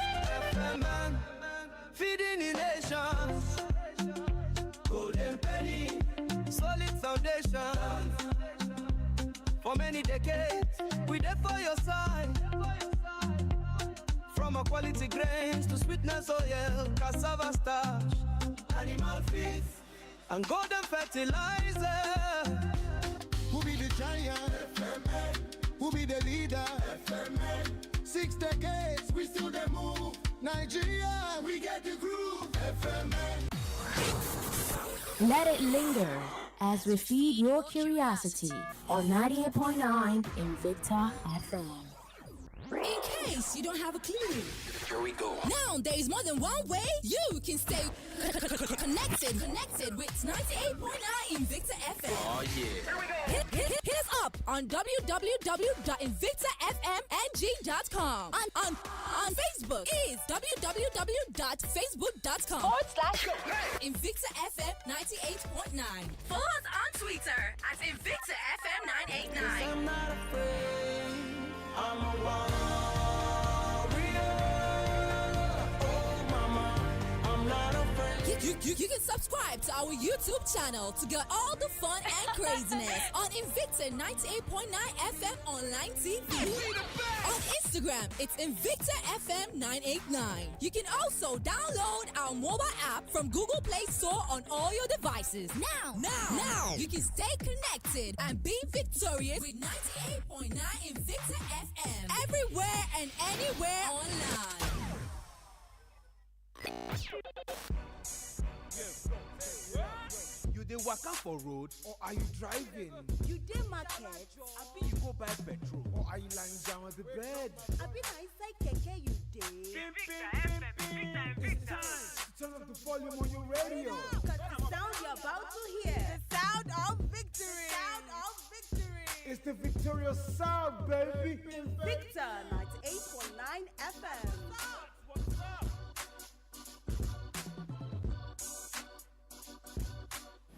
FM man, feeding the nations. Golden penny, solid foundation. For many decades, we there for your side. From a quality grains to sweetness oil, cassava starch, animal feed, and golden fertilizer. Who be the giant? Who be the leader? 6 decades, we still the move. Nigeria, we get the groove. Let it linger as we feed your curiosity on 98.9 Invicta FM. In case you don't have a clue, Here we go. now there is more than one way you can stay connected with 98.9 Invicta FM. Oh, yeah. Here we go. Hit us up on www.invictafmng.com. On Facebook is www.facebook.com/Invicta FM 98.9. Follow us on Twitter at Invicta FM 989. I'm not afraid, I'm a warrior. Oh mama, I'm not afraid. You can subscribe to our YouTube channel to get all the fun and craziness on Invicta 98.9 FM online TV. On Instagram, it's Invicta FM 989. You can also download our mobile app from Google Play Store on all your devices. Now, you can stay connected and be victorious with 98.9 Invicta FM. Everywhere and anywhere online. You dey waka for road or are you driving? You dey market, abi you go buy petrol or are you lying down on the bed? abi na inside keke you dey? It's time to turn up the volume on your radio. Cause the sound you're about to hear, the sound of victory. Sound of victory. It's the victorious sound, baby. Invicta 98.9 FM. What's up?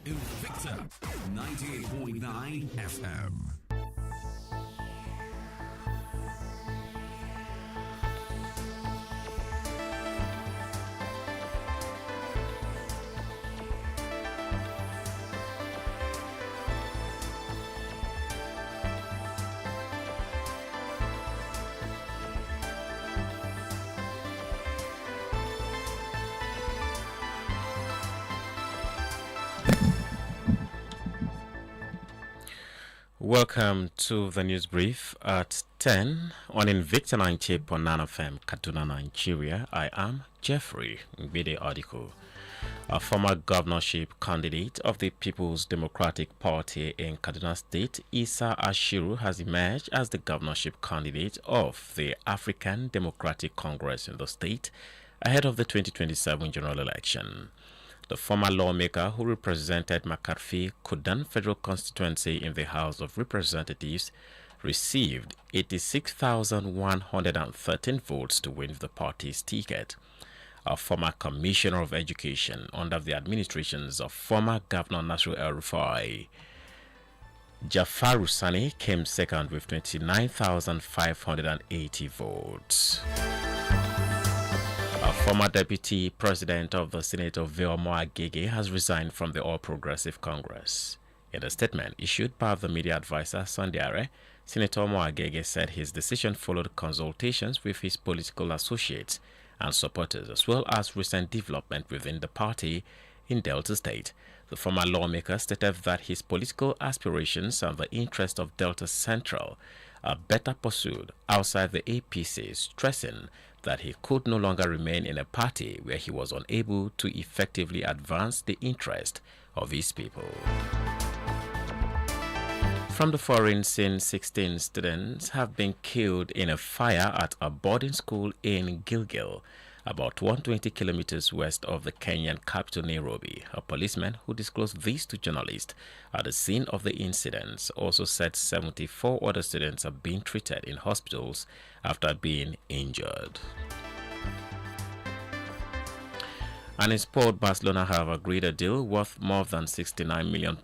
Invicta 98.9 FM. Welcome to the news brief at 10 on Invicta 98.9 FM, Kaduna, Nigeria. I am Jeffrey Mbide Odiko. A former governorship candidate of the People's Democratic Party in Kaduna State, Isa Ashiru, has emerged as the governorship candidate of the African Democratic Congress in the state ahead of the 2027 general election. The former lawmaker who represented McCarthy Kudan Federal Constituency in the House of Representatives received 86,113 votes to win the party's ticket. A former Commissioner of Education under the administrations of former Governor Nasir El-Rufai, Jafaru Sani, came second with 29,580 votes. A former Deputy President of the Senate of Veomo Agege has resigned from the All Progressive Congress. In a statement issued by the media advisor Sandiare, Senator Agege said his decision followed consultations with his political associates and supporters, as well as recent development within the party in Delta State. The former lawmaker stated that his political aspirations and the interest of Delta Central are better pursued outside the APC, stressing that he could no longer remain in a party where he was unable to effectively advance the interest of his people. From the foreign scene, 16 students have been killed in a fire at a boarding school in Gilgil, about 120 kilometers west of the Kenyan capital Nairobi. A policeman who disclosed this to journalists at the scene of the incidents also said 74 other students are being treated in hospitals after being injured. And in sport, Barcelona have agreed a deal worth more than £69 million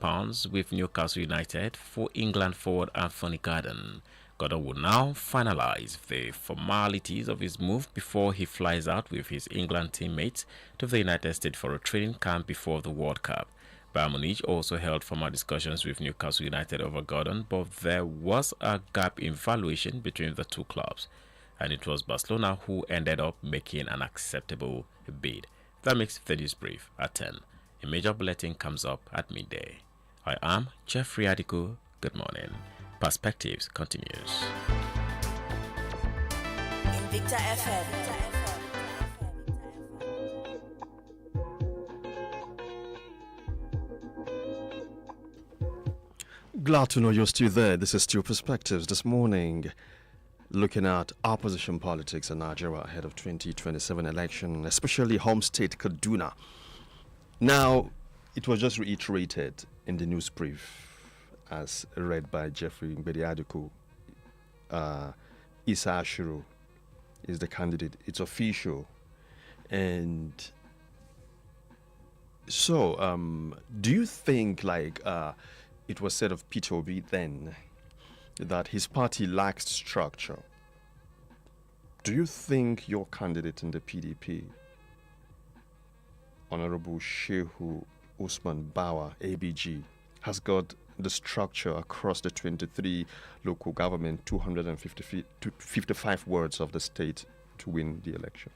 with Newcastle United for England forward Anthony Gordon. Gordon will now finalize the formalities of his move before he flies out with his England teammates to the United States for a training camp before the World Cup. Bayern Munich also held formal discussions with Newcastle United over Gordon, but there was a gap in valuation between the two clubs, and it was Barcelona who ended up making an acceptable bid. That makes the news brief at 10. A major bulletin comes up at midday. I am Jeffrey Adiku. Good morning. Perspectives continues. Invicta FM. Glad to know you're still there. This is still Perspectives this morning, looking at opposition politics in Nigeria ahead of 2027 election, especially home state Kaduna. Now, it was just reiterated in the news brief, as read by Jeffrey Mbediaduku. Isa Ashiru is the candidate. It's official. And so, do you think, it was said of Peter Obi then, that his party lacks structure? Do you think your candidate in the PDP, Honorable Shehu Usman Bawa, ABG, has got the structure across the 23 local government, 255 wards of the state to win the election?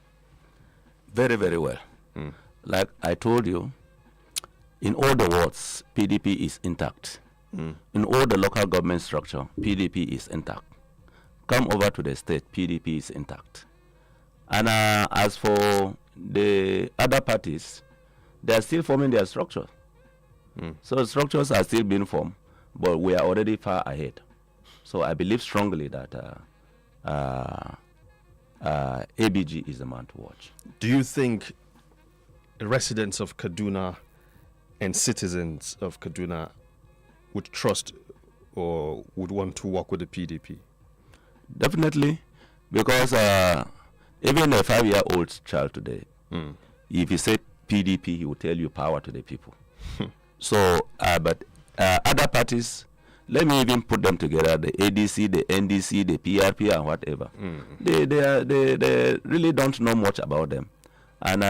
Very, very well. Like I told you, in all the wards, PDP is intact. In all the local government structure, PDP is intact. Come over to the state, PDP is intact. And as for the other parties, they are still forming their structure. So structures are still being formed, but we are already far ahead. So I believe strongly that ABG is the man to watch. Do you think residents of Kaduna and citizens of Kaduna would trust or would want to work with the PDP? Definitely, because even a 5-year-old child today, if you say PDP, he will tell you power to the people. So, but other parties, let me even put them together, the ADC, the NDC, the PRP, and whatever. They really don't know much about them. And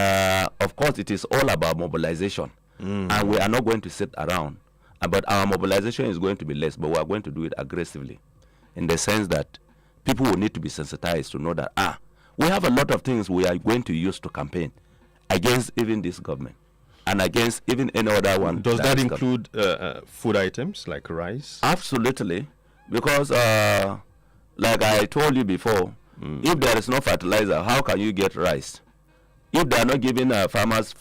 of course, it is all about mobilization. And we are not going to sit around. But our mobilization is going to be less, but we are going to do it aggressively, in the sense that people will need to be sensitized to know that, we have a lot of things we are going to use to campaign against even this government and against even any other one. Does that include food items like rice? Absolutely, because like I told you before, if there is no fertilizer, how can you get rice? If they are not giving farmers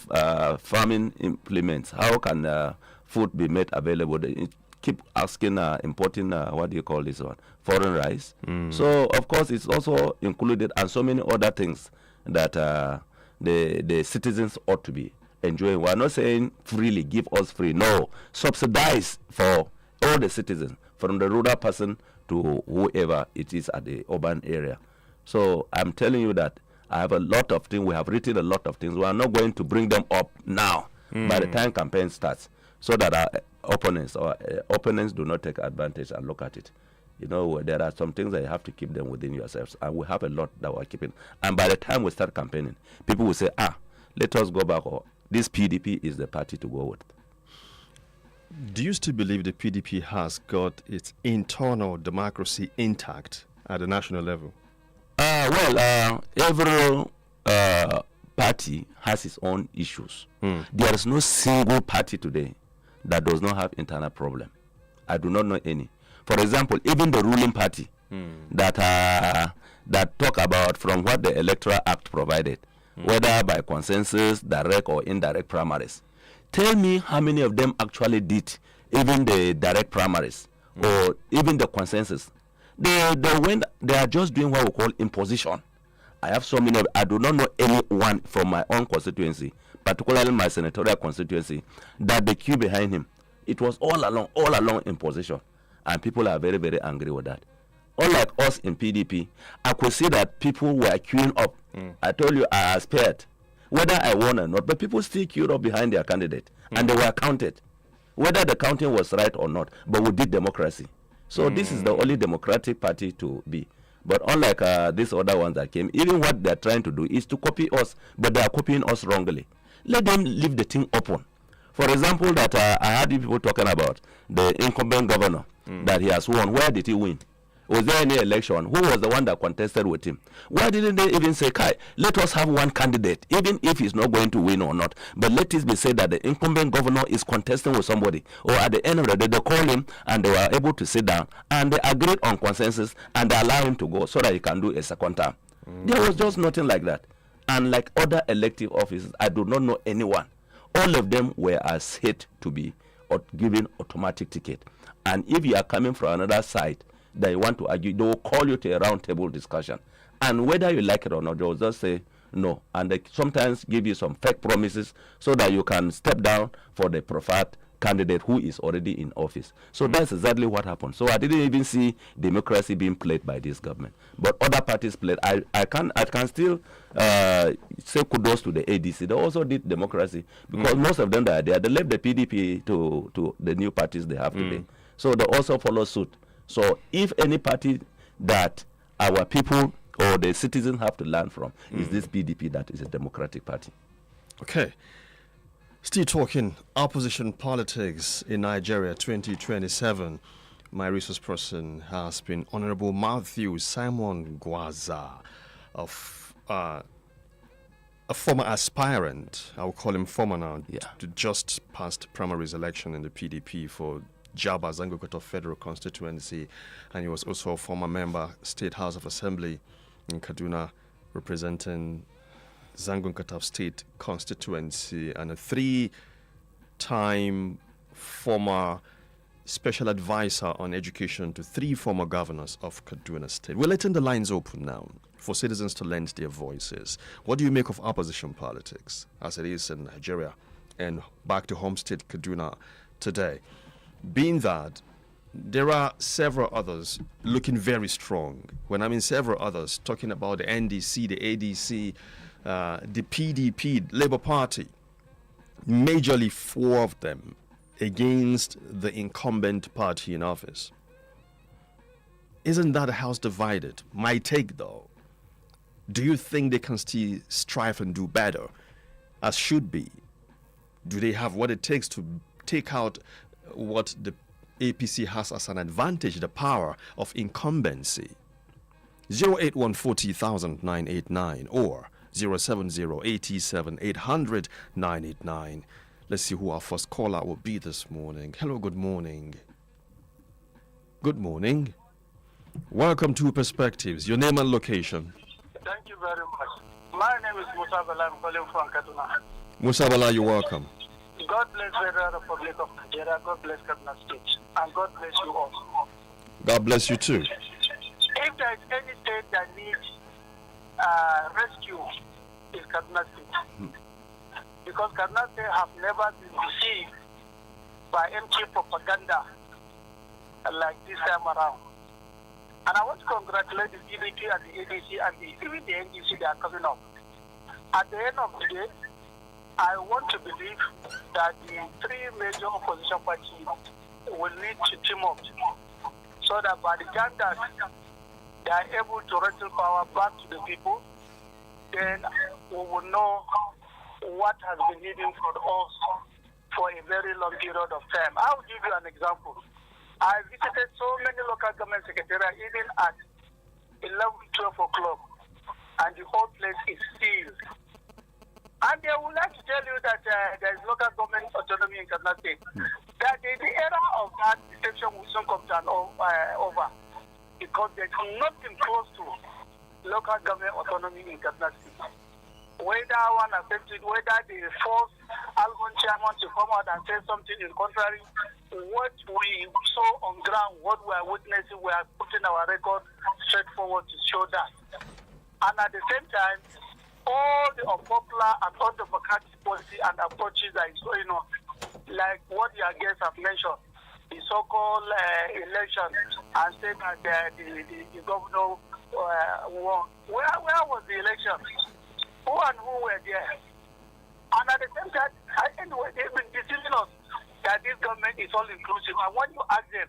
farming implements, how can food be made available? They keep asking, importing, what do you call this one? Foreign rice. So, of course, it's also included, and so many other things that the citizens ought to be enjoying. We're not saying freely, give us free. No, subsidize for all the citizens. from the rural person to whoever it is at the urban area. So I'm telling you that I have a lot of things. We have written a lot of things. We are not going to bring them up now by the time campaign starts, so that our opponents do not take advantage and look at it. You know, there are some things that you have to keep them within yourselves, and we have a lot that we're keeping. And by the time we start campaigning, people will say, let us go back, or this PDP is the party to go with. Do you still believe the PDP has got its internal democracy intact at the national level? Every party has its own issues. There is no single party today that does not have internal problem. I do not know any. For example, even the ruling party that talk about from what the Electoral Act provided, whether by consensus, direct or indirect primaries. Tell me how many of them actually did even the direct primaries or even the consensus. They are just doing what we call imposition. I have so many. I do not know anyone from my own constituency, particularly my senatorial constituency, that the queue behind him, it was all along imposition. And people are very, very angry with that. Unlike us in PDP, I could see that people were queuing up. I told you I aspired, whether I won or not, but people still queued up behind their candidate, and they were counted, whether the counting was right or not. But we did democracy. So this is the only democratic party to be. But unlike these other ones that came, even what they're trying to do is to copy us, but they are copying us wrongly. Let them leave the thing open. For example, that I heard people talking about the incumbent governor, that he has won. Where did he win? Was there any election? Who was the one that contested with him? Why didn't they even say, Kai, let us have one candidate, even if he's not going to win or not, but let it be said that the incumbent governor is contesting with somebody, or at the end of the day, they call him and they were able to sit down and they agreed on consensus and they allow him to go so that he can do a second term. There was just nothing like that. And like other elective offices, I do not know anyone. All of them were as hit to be given automatic ticket. And if you are coming from another side that you want to argue, they will call you to a round table discussion. And whether you like it or not, they will just say no. And they sometimes give you some fake promises so that you can step down for the preferred candidate who is already in office. So that's exactly what happened. So I didn't even see democracy being played by this government. But other parties played. I can still say kudos to the ADC. They also did democracy because most of them that are there, they left the PDP to the new parties they have today. So they also follow suit. So if any party that our people or the citizens have to learn from is this PDP that is a democratic party. Okay. Still talking opposition politics in Nigeria 2027. My resource person has been Honorable Matthew Simon GWAZAH, a former aspirant, I'll call him former now, to just past primaries election in the PDP for Jaba ZANGON Federal Constituency, and he was also a former member, State House of Assembly in Kaduna, representing ZANGON KATAF State Constituency, and a 3-time former special advisor on education to 3 former governors of Kaduna State. We're letting the lines open now for citizens to lend their voices. What do you make of opposition politics as it is in Nigeria and back to home state Kaduna today? Being that there are several others looking very strong. When I mean several others, talking about the NDC, the ADC, the PDP, Labour Party, majorly 4 of them against the incumbent party in office. Isn't that a house divided? My take, though, do you think they can still strive and do better, as should be? Do they have what it takes to take out what the APC has as an advantage, the power of incumbency? 081400989 or 070-87-800-989. Let's see who our first caller will be this morning. Hello, good morning. Good morning. Welcome to Perspectives. Your name and location. Thank you very much. My name is Musa Bala. I'm calling from Kaduna. Musa Bala, you're welcome. God bless the Federal Republic of Nigeria. God bless Kaduna State. And God bless you all. God bless you too. If there is any state that needs rescue, it's Kaduna State. Because Kaduna State have never been deceived by empty propaganda like this time around. And I want to congratulate the PDP and the ADC and even the NDC that are coming up. At the end of the day, I want to believe that the three major opposition parties will need to team up so that by the time that they are able to wrestle power back to the people, then we will know what has been hidden from us for a very long period of time. I will give you an example. I visited so many local government secretariats even at 11, 12 o'clock, and the whole place is sealed. And they would like to tell you that there is local government autonomy in Kaduna State. That the era of that deception will soon come to an over, because there's nothing close to local government autonomy in Kaduna State. Whether one accepted, whether they force Algon chairman to come out and say something in contrary, what we saw on ground, what we are witnessing, we are putting our record straight forward to show that. And at the same time, all the unpopular and undemocratic policy and approaches that is going on, like what your guests have mentioned, the so-called election, and say that the governor won. Where was the election? Who and who were there? And at the same time, anyway, they've been deceiving us that this government is all inclusive. And when you ask them,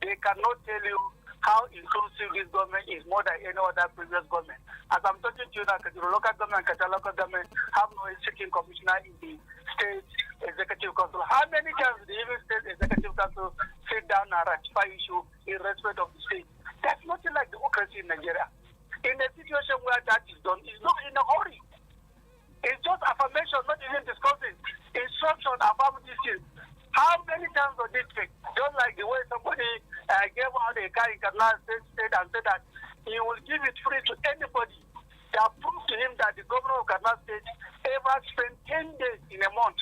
they cannot tell you how inclusive this government is more than any other previous government. As I'm talking to you now, the local government and local government have no sitting commissioner in the state executive council. How many times the even state executive council sit down and ratify issue in respect of the state? That's nothing like democracy in Nigeria. In a situation where that is done, it's not in a hurry. It's just affirmation, not even discussing. Instruction about this thing. How many times was it fake? Just like the way somebody gave out a car in Kaduna State and said that he will give it free to anybody that proved to him that the governor of Kaduna State ever spent 10 days in a month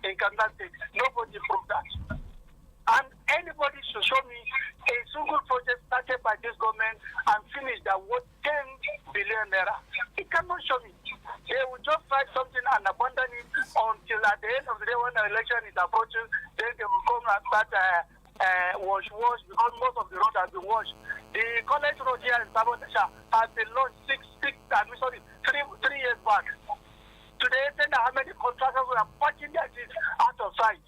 in Kaduna State. Nobody proved that. And anybody should show me a single project started by this government and finished that worth 10 billion naira. It cannot show me. They will just try something and abandon it until at the end of the day when the election is approaching, then they will come and start wash, because most of the roads have been washed. The college road here in Sabodesha has been launched 3 years back. Today, then how many contractors were parking their seats out of sight.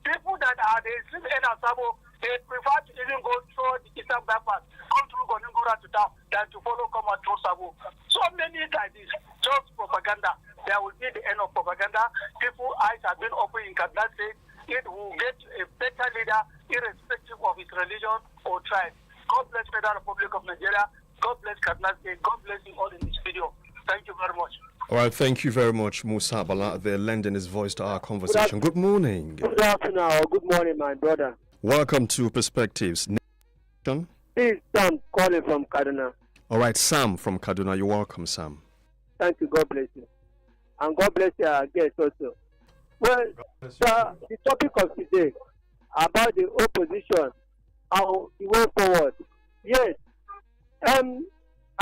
People that are they live in Asabo, they prefer to even go through the Eastern bypass, come through Goningora to town, than to follow come out through Sabo. So many like this, just propaganda. There will be the end of propaganda. People's eyes have been opened in Kaduna State. It will get a better leader, irrespective of his religion or tribe. God bless Federal Republic of Nigeria. God bless Kaduna State. God bless you all in this video. Thank you very much. All right, thank you very much, Musa Bala, there lending his voice to our conversation. Good morning. Good afternoon or good morning, my brother. Welcome to Perspectives. This is Sam calling from Kaduna. All right, Sam from Kaduna. You're welcome, Sam. Thank you. God bless you. And God bless your guests also. Well, the topic of today about the opposition, how the way forward. Yes,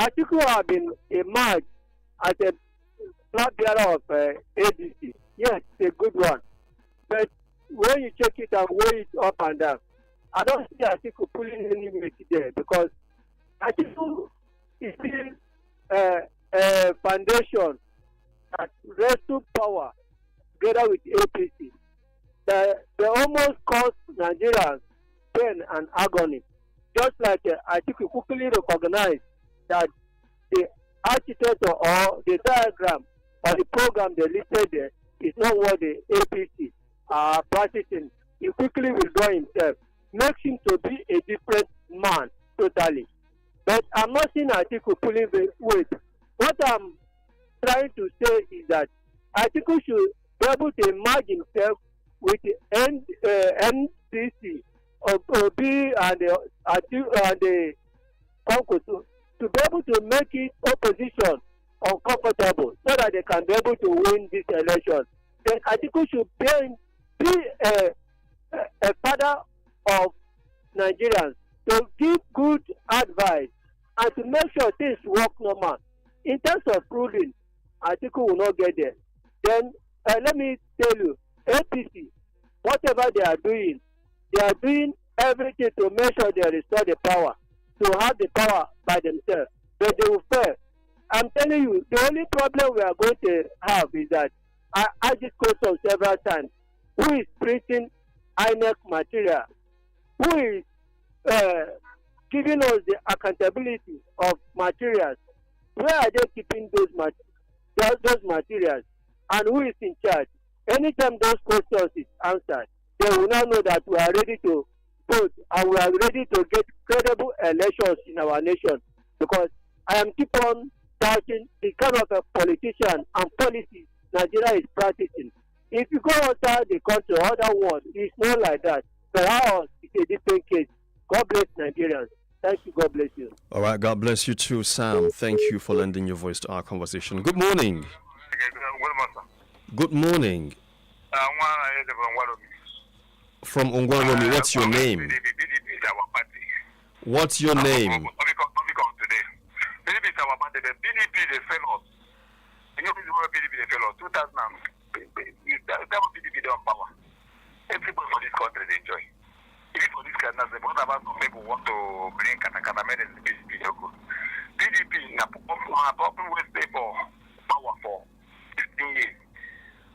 Atiku have been emerged as a flag bearer of ADC. Yes, it's a good one. But when you check it and weigh it up and down, I don't see Atiku pulling any weight there, because Atiku is still a foundation that wrestle power together with APC. They almost cost Nigerians pain and agony. Just like Atiku quickly recognized that the architect or the diagram or the program they listed there is not what the APC are practicing. He quickly withdraw himself, makes him to be a different man totally. But I'm not seeing Atiku pulling the weight. What I'm trying to say is that Atiku should be able to emerge himself with the NCC or be and the Congress to be able to make it opposition uncomfortable so that they can be able to win this election. Then Atiku should be a father of Nigerians to give good advice and to make sure things work normal. In terms of ruling, Atiku will not get there. Then let me tell you, APC, whatever they are doing everything to make sure they restore the power, to have the power by themselves. But they will fail. I'm telling you, the only problem we are going to have is that I asked this question several times. Who is printing INEC material? Who is giving us the accountability of materials? Where are they keeping those materials? And who is in charge? Anytime those questions is answered, they will now know that we are ready to vote and we are ready to get credible elections in our nation. Because I am keep on doubting the kind of a politician and policy Nigeria is practicing. If you go outside the country, other world, it's not like that. For us, it's a different case. God bless Nigerians. Thank you. God bless you. All right. God bless you too, Sam. Thank you for lending your voice to our conversation. Good morning. Good morning. From Ongwaromi, what's your name? What's your name? Everybody for this country they enjoy. Even for this kind of thing, what about some people want to bring Katakata medicine PDP na problem will stay for power for 15 years.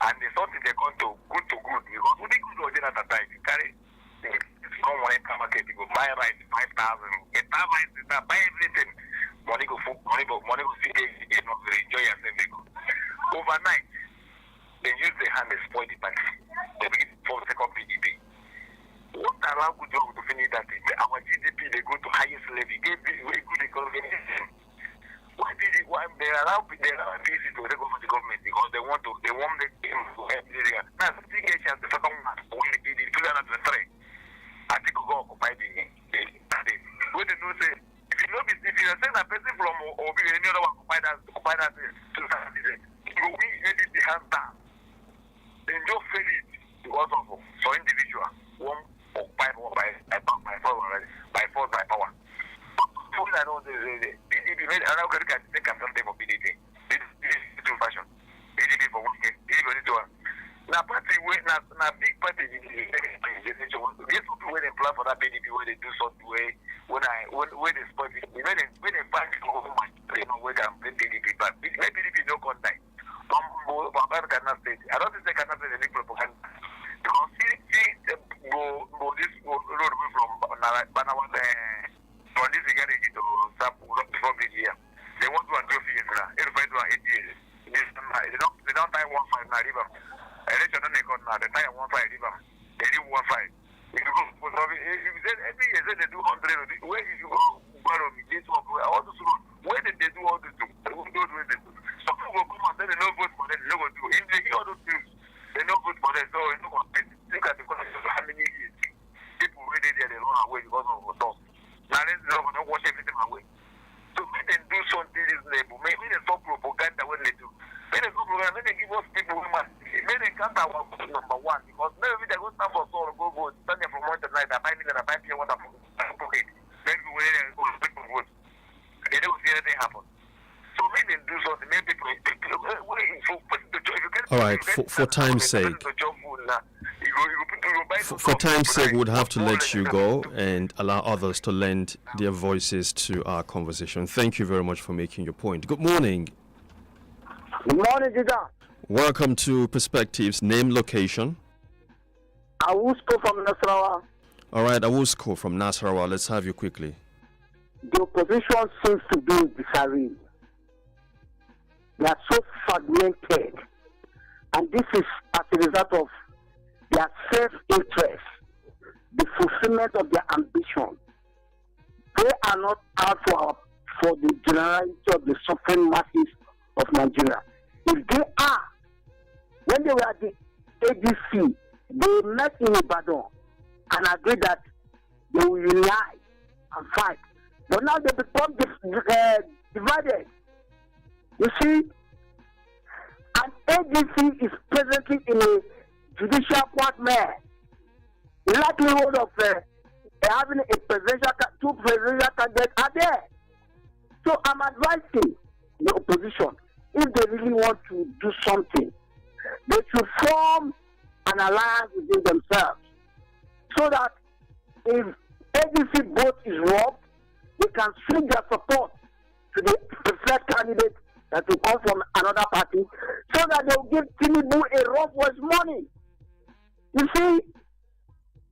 And they thought they got to good because when they good at that time, you carry come one enter market, you go buy rice 5,000, get that rice, buy everything. Money go see they not very enjoy yourself. Overnight, they use their hand to spoil the party. They begin for second PDP. What allow good job to finish that? Our GDP they go to highest level. Gave very good economy. Why they allow PDP to take over the government because they want the area. Now the chance the second one when the PDP 2003. I think we go occupy the when they know say if you know if you send a person from or any other one occupy that to you will edit the hands down. Then just fail it because of so individual one occupy one by force by power. So I know the PDP made an algorithm to take a Sunday for PDP. This is two fashion. PDP for one game, PDP to one. Now party way now big party this people when they plan for that PDP where they do something way when they spoil PDP when they fight over my you know where they PDP but PDP no contact. State. I don't think they cannot say any propaganda. Because this road from Banawan from this garage to Sapu before big year. They want to do a few now. Everybody do 8 years. They don't tie 1.5 now river. Election don't make now. They tie 1.5 river. They do 1.5. If you go every year they do 100. Where if you go borrow me this one all those roads. Where did they do all this? Some people come and say they don't vote for them, they don't go do. If they hear all those things, they don't vote for them, so it's not going to think that because of how many years people really there, they run away because of us. Now let's not wash everything away. So make them do something reasonable. Make them stop propaganda when they do. Make them stop propaganda, make them give us people women. Make them count our vote number one. Because maybe they go stand for soul, go vote, stand there from morning to night, I buy million, I buy pure water for pocket. Then we will go people vote. They don't see anything happen. So make them do something, make people all right, for time's sake. For time's sake, we would have to let you go and allow others to lend their voices to our conversation. Thank you very much for making your point. Good morning. Good morning, Didam. Welcome to Perspectives. Name, location. Awusko from Nasarawa. All right, Awusko from Nasarawa. Let's have you quickly. The opposition seems to be in disarray. They are so fragmented, and this is as a result of their self-interest, the fulfillment of their ambition. They are not out for the generality of the suffering masses of Nigeria. If they are, when they were at the ADC, they met in Ibadan and agreed that they will unite and fight. But now they become divided. You see, an ADC is presently in a judicial quagmire. The likelihood of having two presidential candidates are there. So I'm advising the opposition, if they really want to do something, they should form an alliance within themselves so that if ADC vote is robbed, they can swing their support to the preferred candidate that will come from another party, so that they will give Tinubu a run for his money. You see,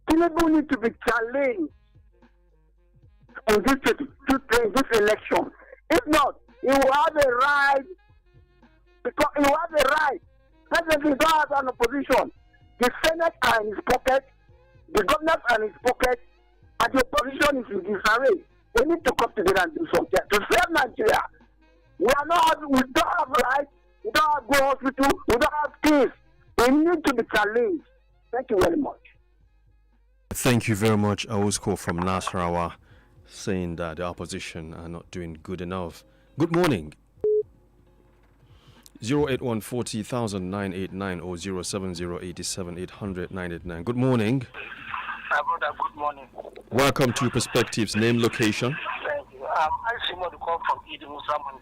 Tinubu needs to be challenged in this election. If not, he will have a right, because he will have a right. Presently, he don't have an opposition. The Senate are in his pocket, the governors are in his pocket, and the opposition is in disarray. They need to come together and do something to save Nigeria. We don't have rights, we don't have good hospital, we don't have peace. We need to be challenged. Thank you very much. Thank you very much, Awusko from Nasarawa, saying that the opposition are not doing good enough. Good morning. 081400989 or 07087-800-989. Good morning. My brother, good morning. Welcome to Perspectives. Name, location. Thank you. I see more to call from Didam Laah.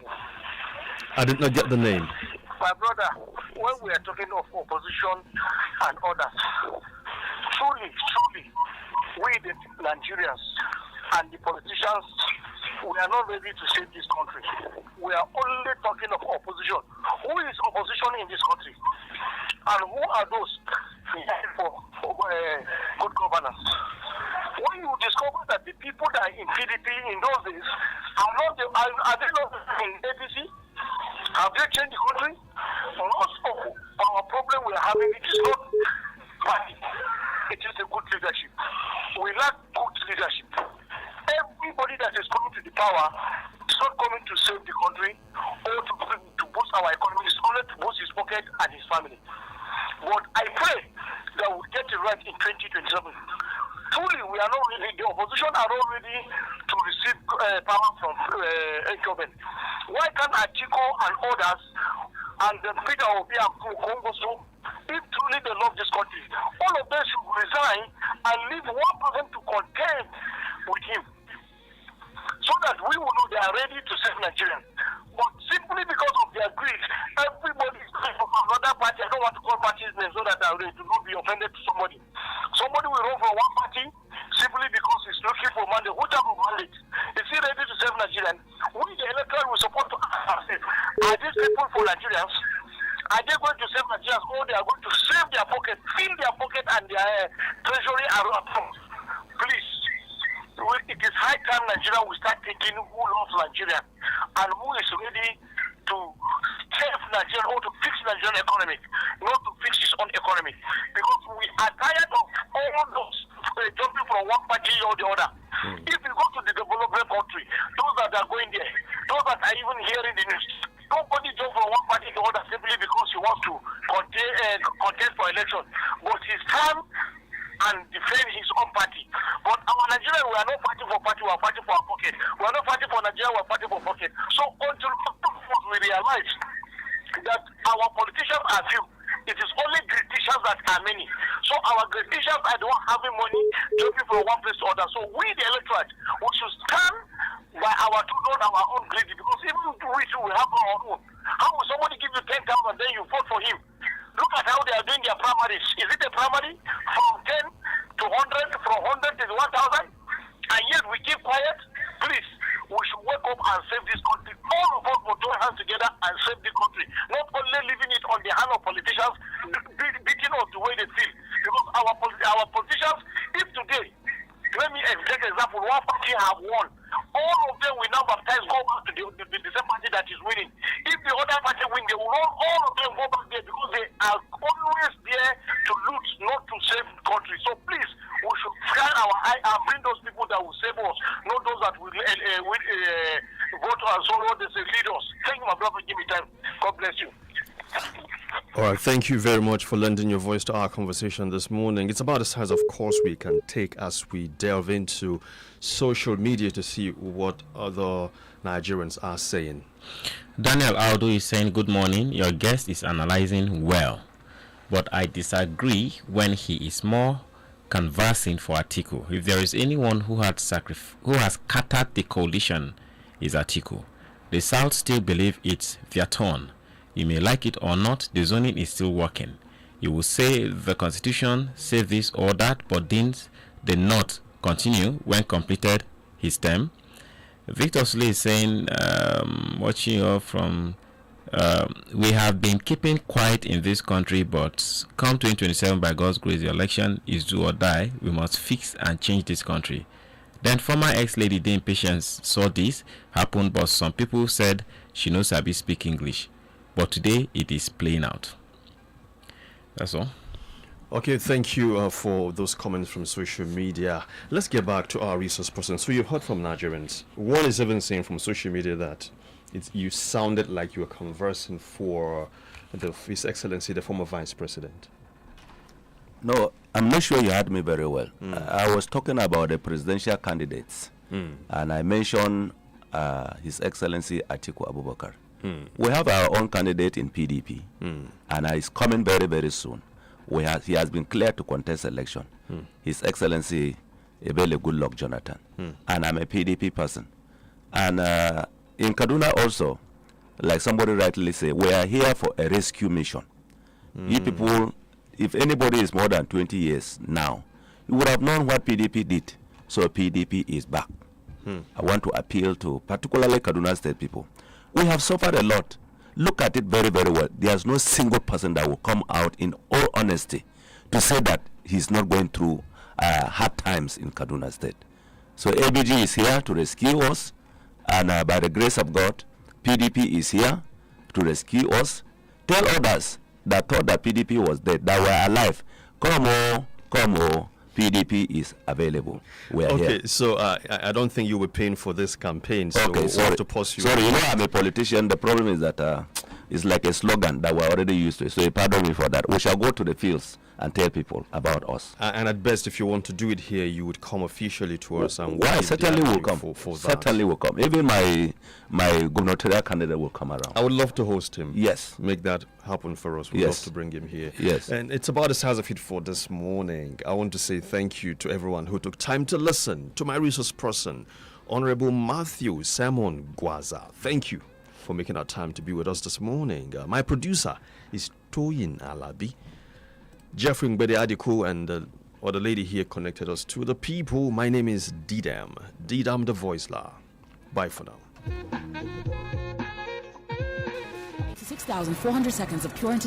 I did not get the name. My brother, when we are talking of opposition and others, truly, we the Nigerians and the politicians, we are not ready to save this country. We are only talking of opposition. Who is opposition in this country? And who are those for good governance? When you discover that the people that are in PDP in those days are they not in APC? Have they changed the country? Most of our problem we are having, it is not party. It is a good leadership. We lack good leadership. Everybody that is coming to the power is not coming to save the country or to boost our economy. It's only to boost his pocket and his family. But I pray that we'll get it right in 2027. Truly, we are not ready. The opposition are not ready to receive power from incumbent. Why can't Achiko and others and Peter Obi and Congo, if truly they love this country, all of them should resign and leave one person to contend with him, so that we will know they are ready to save Nigeria. But simply because of their greed, everybody is going from another party. I don't want to call parties names so that I will not be offended to somebody. Somebody will run from one party simply because he's looking for mandate. What type of mandate? Is he ready to save Nigerians? We, the electorate, will support to ask ourselves, are these people for Nigerians? Are they going to save Nigerians, or they are going to save their pocket, fill their pocket and their treasury around? Please. It is high time Nigeria will start thinking who loves Nigeria and who is ready to save Nigeria or to fix Nigerian economy, not to fix his own economy. Because we are tired of all those jumping from one party or the other. If you go to the developing country, those that are going there, those that are even hearing the news, nobody jump from one party to the other simply because he wants to contest for election. But his time and defend his own party. But our Nigerians, we are not fighting for party, we are fighting for our pocket. We are not fighting for Nigeria, we are fighting for pocket. So until we realize that our politicians are few, it is only politicians that are many. So our politicians are the ones having money, jumping from one place to other. So we, the electorate, we should stand by our own greed, because even we too will have our own. How will somebody give you 10,000 and then you vote for him? Look at how they are doing their primaries. Is it a primary from 10 to 100, from 100 to 1,000? And yet we keep quiet? Please, we should wake up and save this country. All of us will join hands together and save the country. Not only leaving it on the hand of politicians, beating us the way they feel. Because our politicians, if today, let me take an example, one party have won, all of them will now baptize, go back to the same party that is winning. If the other party win, they will all of them go back there, because they are always there to loot, not to save the country. So please, we should shine our eye and bring those people that will save us, not those that will vote and so on, they say lead us. Thank you, my brother, give me time. God bless you. All right, thank you very much for lending your voice to our conversation this morning. It's about the size of course we can take as we delve into social media to see what other Nigerians are saying. Daniel Aldo is saying, good morning, your guest is analyzing well, but I disagree when he is more canvassing for Atiku. If there is anyone who has scattered the coalition, is Atiku. The South still believe it's their turn. You may like it or not, the zoning is still working. You will say the constitution says this or that, but didn't the North continue when completed his term. Victor Sule is saying, watching you from, we have been keeping quiet in this country, but come 2027, by God's grace, the election is do or die. We must fix and change this country. Then former ex-lady Dame Patience saw this happen, but some people said she knows how to speak English. But today it is playing out. That's all. Okay, thank you for those comments from social media. Let's get back to our resource person. So you've heard from Nigerians. One is even saying from social media that you sounded like you were conversing for His Excellency, the former Vice President. No, I'm not sure you heard me very well. I was talking about the presidential candidates, and I mentioned His Excellency Atiku Abubakar. We have our own candidate in PDP, and he's coming very, very soon. He has been cleared to contest election. His Excellency Ebele Goodluck Jonathan, and I'm a PDP person. And in Kaduna also, like somebody rightly said, we are here for a rescue mission. You people, if anybody is more than 20 years now, you would have known what PDP did. So PDP is back. I want to appeal to particularly Kaduna State people. We have suffered a lot. Look at it very, very well. There's no single person that will come out in all honesty to say that he's not going through hard times in Kaduna State. So ABG is here to rescue us, and by the grace of God, PDP is here to rescue us. Tell others that thought that PDP was dead, that we're alive. Come on, PDP is available. We're here. Okay, so I don't think you were paying for this campaign, so okay, we'll have to pause you. Sorry, you know I'm a politician. The problem is that it's like a slogan that we're already used to. So pardon me for that. We shall go to the fields and tell people about us. And at best, if you want to do it here, you would come officially to us. And why? Certainly will come. Certainly will come. Even my gubernatorial candidate will come around. I would love to host him. Yes. Make that happen for us. We'd love to bring him here. Yes. And it's about the size of it for this morning. I want to say thank you to everyone who took time to listen to my resource person, Honorable Matthew Simon GWAZAH. Thank you for making our time to be with us this morning. My producer is Toyin Alabi. Jeffrey Ngbede Adiko and the lady here connected us to the people. My name is Didam the Voice Law. Bye for now. 6,400 seconds of pure entertainment.